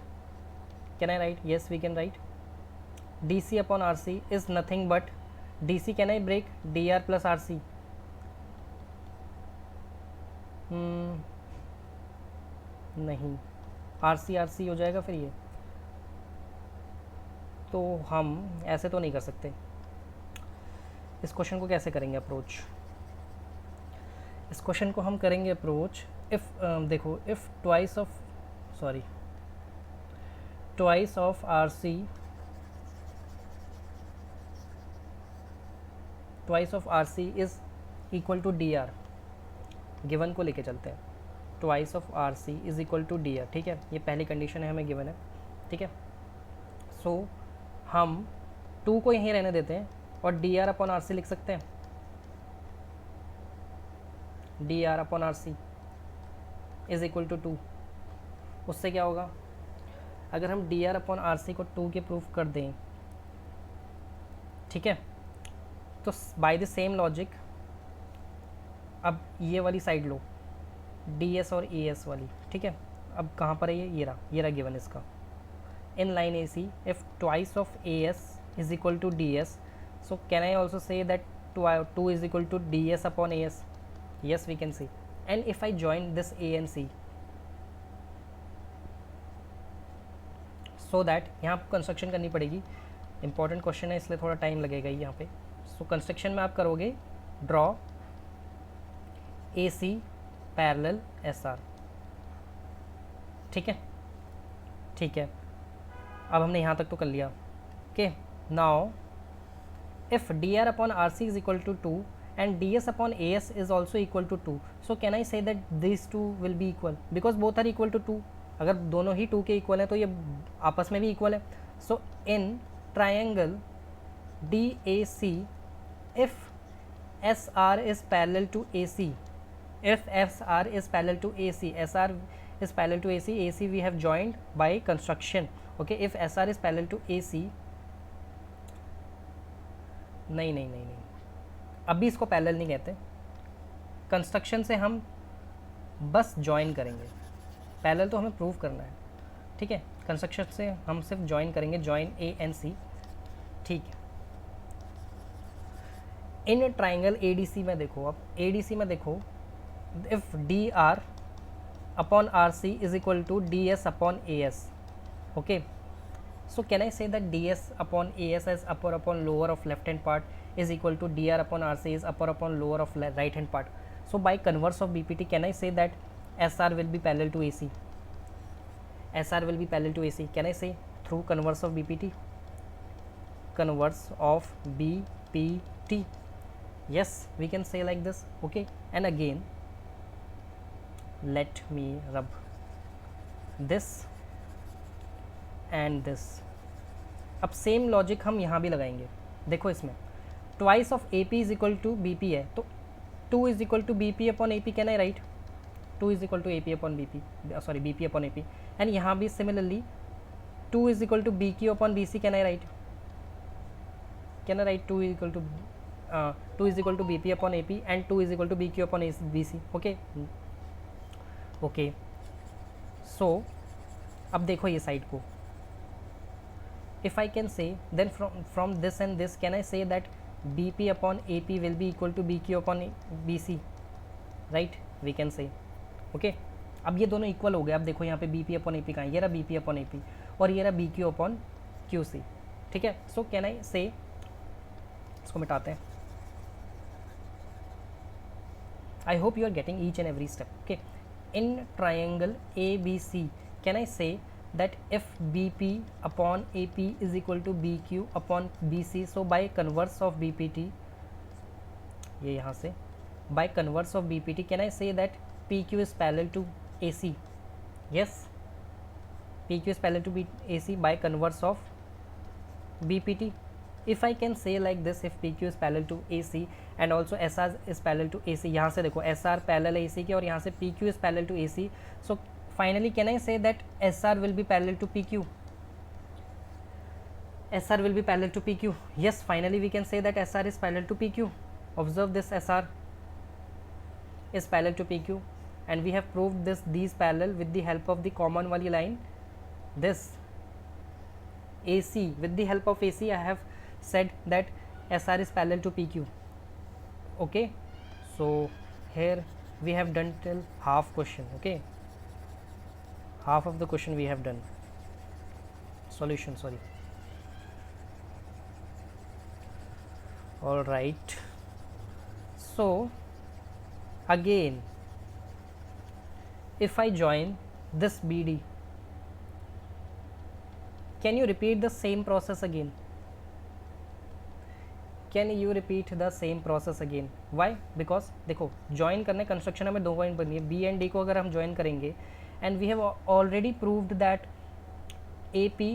can I write? Yes, we can write. DC upon RC is nothing but DC, can I break DR plus RC? नहीं, RC हो जाएगा फिर ये, तो हम ऐसे तो नहीं कर सकते. इस क्वेश्चन को कैसे करेंगे अप्रोच? इस क्वेश्चन को हम करेंगे अप्रोच इफ़ देखो, if twice of RC is equal to DR. Given को लेके चलते हैं. Twice of RC is equal to DR, ठीक है. ये पहली कंडीशन है, हमें गिवन है, ठीक है. सो हम 2 को यहीं रहने देते हैं और DR अपॉन RC लिख सकते हैं. DR upon RC is equal to 2. उससे क्या होगा? अगर हम D R upon R C को 2 के प्रूफ कर दें, ठीक है, तो बाय द सेम लॉजिक अब ये वाली साइड लो, डी एस और ए एस वाली, ठीक है। अब कहाँ पर है ये रहा गिवन इसका, in line A C if twice of A S is equal to D S, so can I also say that 2 is equal to ds upon as? Yes, we can see. And if I join this a and c, so that यहाँ पर construction करनी पड़ेगी, important question है इसलिए थोड़ा time लगेगा यहाँ पे। सो कंस्ट्रक्शन में आप करोगे draw a C parallel S R, ठीक है, ठीक है। अब हमने यहाँ तक तो कर लिया, okay. Now if dr upon rc is equal to 2 and ds upon as is also equal to 2, so can I say that these two will be equal because both are equal to 2? अगर दोनों ही 2 के equal हैं तो ये आपस में भी equal है। So in triangle DAC if SR is parallel to AC, if SR is parallel to AC, SR is parallel to AC, AC we have joined by construction, okay। if SR is parallel to AC, नहीं, अभी इसको parallel नहीं कहते, construction से हम बस join करेंगे, parallel तो हमें प्रूव करना है, ठीक है। कंस्ट्रक्शन से हम सिर्फ ज्वाइन करेंगे, ज्वाइन ए एंड सी, ठीक है। इन ट्राइंगल ADC में देखो, अब ADC में देखो, if D R upon R C is equal to D S upon A S, okay. So can I say that ds upon as as upper upon lower of left hand part is equal to dr upon rc is upper upon lower of right hand part? So by converse of BPT, can I say that SR will be parallel to AC? SR will be parallel to AC. Can I say through converse of BPT? Converse of BPT. Yes, we can say like this, okay. And again, let me rub this and this. अब same logic हम यहाँ भी लगाएंगे, देखो इसमें twice of A P is equal to B P है, तो 2 is equal to B P upon A P, can I write 2 is equal to A P upon B P, sorry B P upon A P. And यहाँ भी similarly 2 is equal to B Q upon B C, can I write 2 is equal to B P upon A P and 2 is equal to B Q upon B C, okay okay. सो अब देखो ये side को, if I can say then from this and this, can I say that BP upon AP will be equal to BQ upon BC, right? We can say, okay। अब ये दोनों equal हो गए। अब देखो यहाँ पे BP upon AP कहाँ है, ये रहा BP upon AP और ये रहा BQ upon QC, ठीक है। सो कैन आई से, इसको मिटाते हैं। I hope you are getting each and every step, okay. In triangle ABC, can I say that if BP upon AP is equal to BQ upon BC, so by converse of BPT, ये यहाँ से by converse of BPT, can I say that PQ is parallel to AC? Yes, PQ is parallel to AC by converse of BPT. If I can say like this, if PQ is parallel to AC and also SR is parallel to AC, यहाँ से देखो SR parallel AC के और यहाँ से PQ is parallel to AC, so finally can I say that SR will be parallel to PQ? SR will be parallel to PQ. Yes, finally we can say that SR is parallel to PQ. Observe this, SR is parallel to PQ and we have proved these parallel with the help of the common wali line, this AC. With the help of AC I have said that SR is parallel to PQ, okay. So here we have done till half question, okay, half of the question we have done, solution, sorry। all right, so again if I join this BD, can you repeat the same process again? Can you repeat the same process again? Why? Because देखो join करने construction हमें 2 point बनी है, B and D को अगर हम join करेंगे and we have already proved that AP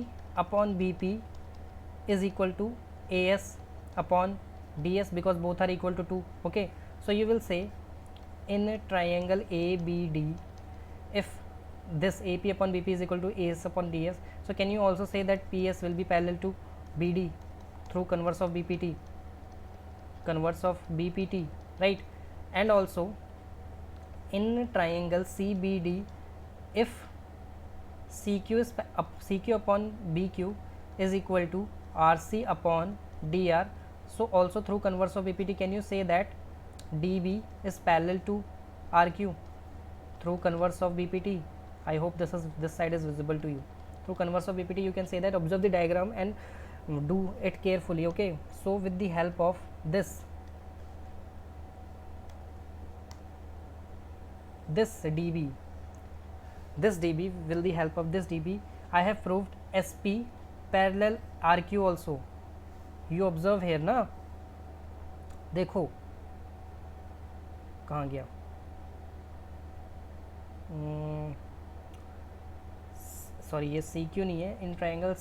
upon BP is equal to AS upon DS because both are equal to 2, okay। So you will say in a triangle ABD, if this AP upon BP is equal to AS upon DS. So can you also say that PS will be parallel to BD through converse of BPT, right? And also in triangle CBD, if CQ upon BQ is equal to RC upon DR, so also through converse of BPT, can you say that DB is parallel to RQ through converse of BPT? I hope this side is visible to you. Through converse of BPT, you can say that. Observe the diagram and do it carefully. Okay, so with the help of this DB with the help of this DB, I have proved SP parallel RQ also. You observe here ना, देखो कहाँ गया, sorry ये CQ नहीं है, in triangle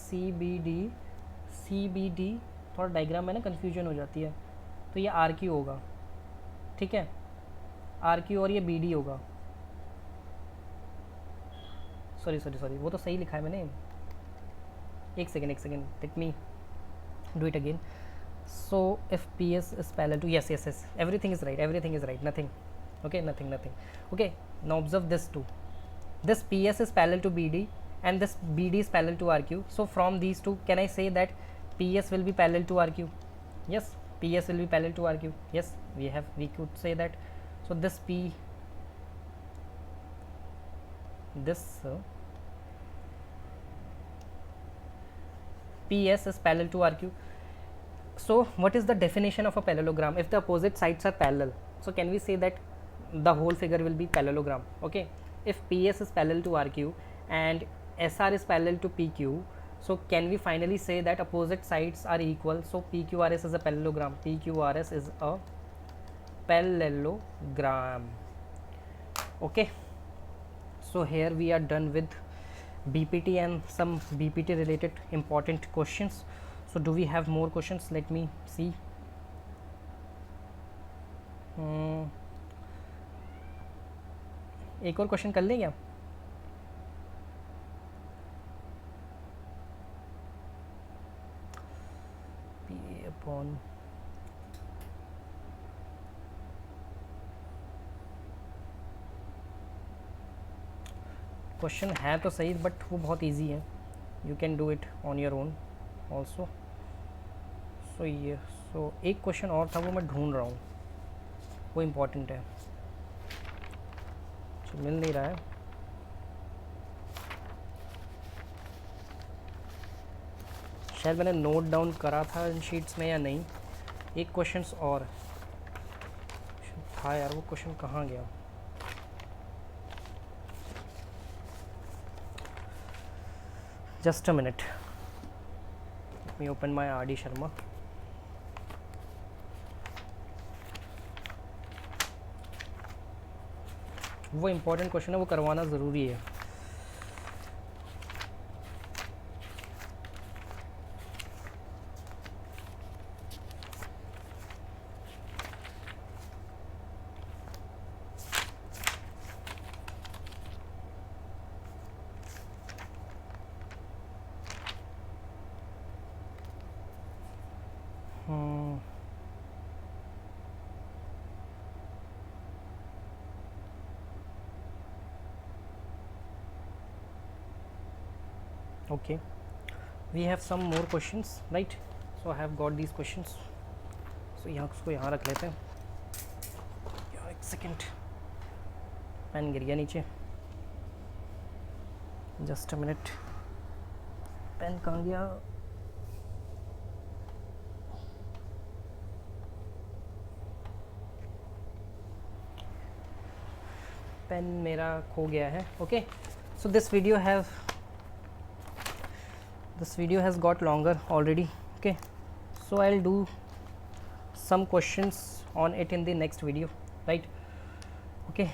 CBD थोड़ा diagram में ना कन्फ्यूजन हो जाती है, तो ये RQ होगा, ठीक है, RQ और ये BD होगा, सॉरी वो तो सही लिखा है मैंने, एक second let me do it again. So if PS is parallel to, yes, everything is right, nothing, okay, nothing. Okay, now observe this too, this PS is parallel to BD and this BD is parallel to RQ. So from these two, can I say that PS will be parallel to RQ? Yes, PS will be parallel to RQ. Yes, we could say that. So this PS is parallel to RQ. So what is the definition of a parallelogram? If the opposite sides are parallel, so can we say that the whole figure will be parallelogram? Okay, if PS is parallel to RQ and SR is parallel to PQ, so can we finally say that opposite sides are equal? So PQRS is a parallelogram. PQRS is a parallelogram. Okay, so here we are done with BPT and some BPT related important questions. So do we have more questions? Let me see. एक और question कर लें क्या? P upon question है तो सही, but वो बहुत इजी है, you can do it on your own also. So एक क्वेश्चन और था, वो मैं ढूंढ रहा हूँ, वो इम्पॉर्टेंट है, तो मिल नहीं रहा है. शायद मैंने नोट डाउन करा था इन शीट्स में या नहीं. एक क्वेश्चन और था यार, वो क्वेश्चन कहाँ गया? Just a minute. Let me open my RD Sharma. वो इम्पोर्टेंट क्वेश्चन है, वो करवाना ज़रूरी है. Okay, we have some more questions, right? So I have got these questions. So यहाँ उसको यहाँ रख लेते हैं. यार एक सेकेंड, पेन गिर गया नीचे. जस्ट अ मिनट, पेन कहाँ गया? पेन मेरा खो गया है. Okay, so this video has got longer already. Okay, so I'll do some questions on it in the next video, right? Okay,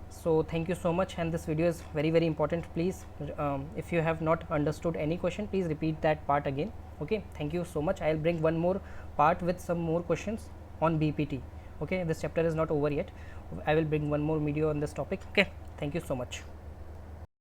so thank you so much, and this video is very very important. Please, if you have not understood any question, please repeat that part again. Okay, thank you so much. I'll bring one more part with some more questions on BPT. Okay, this chapter is not over yet. I will bring one more video on this topic. Okay, thank you so much.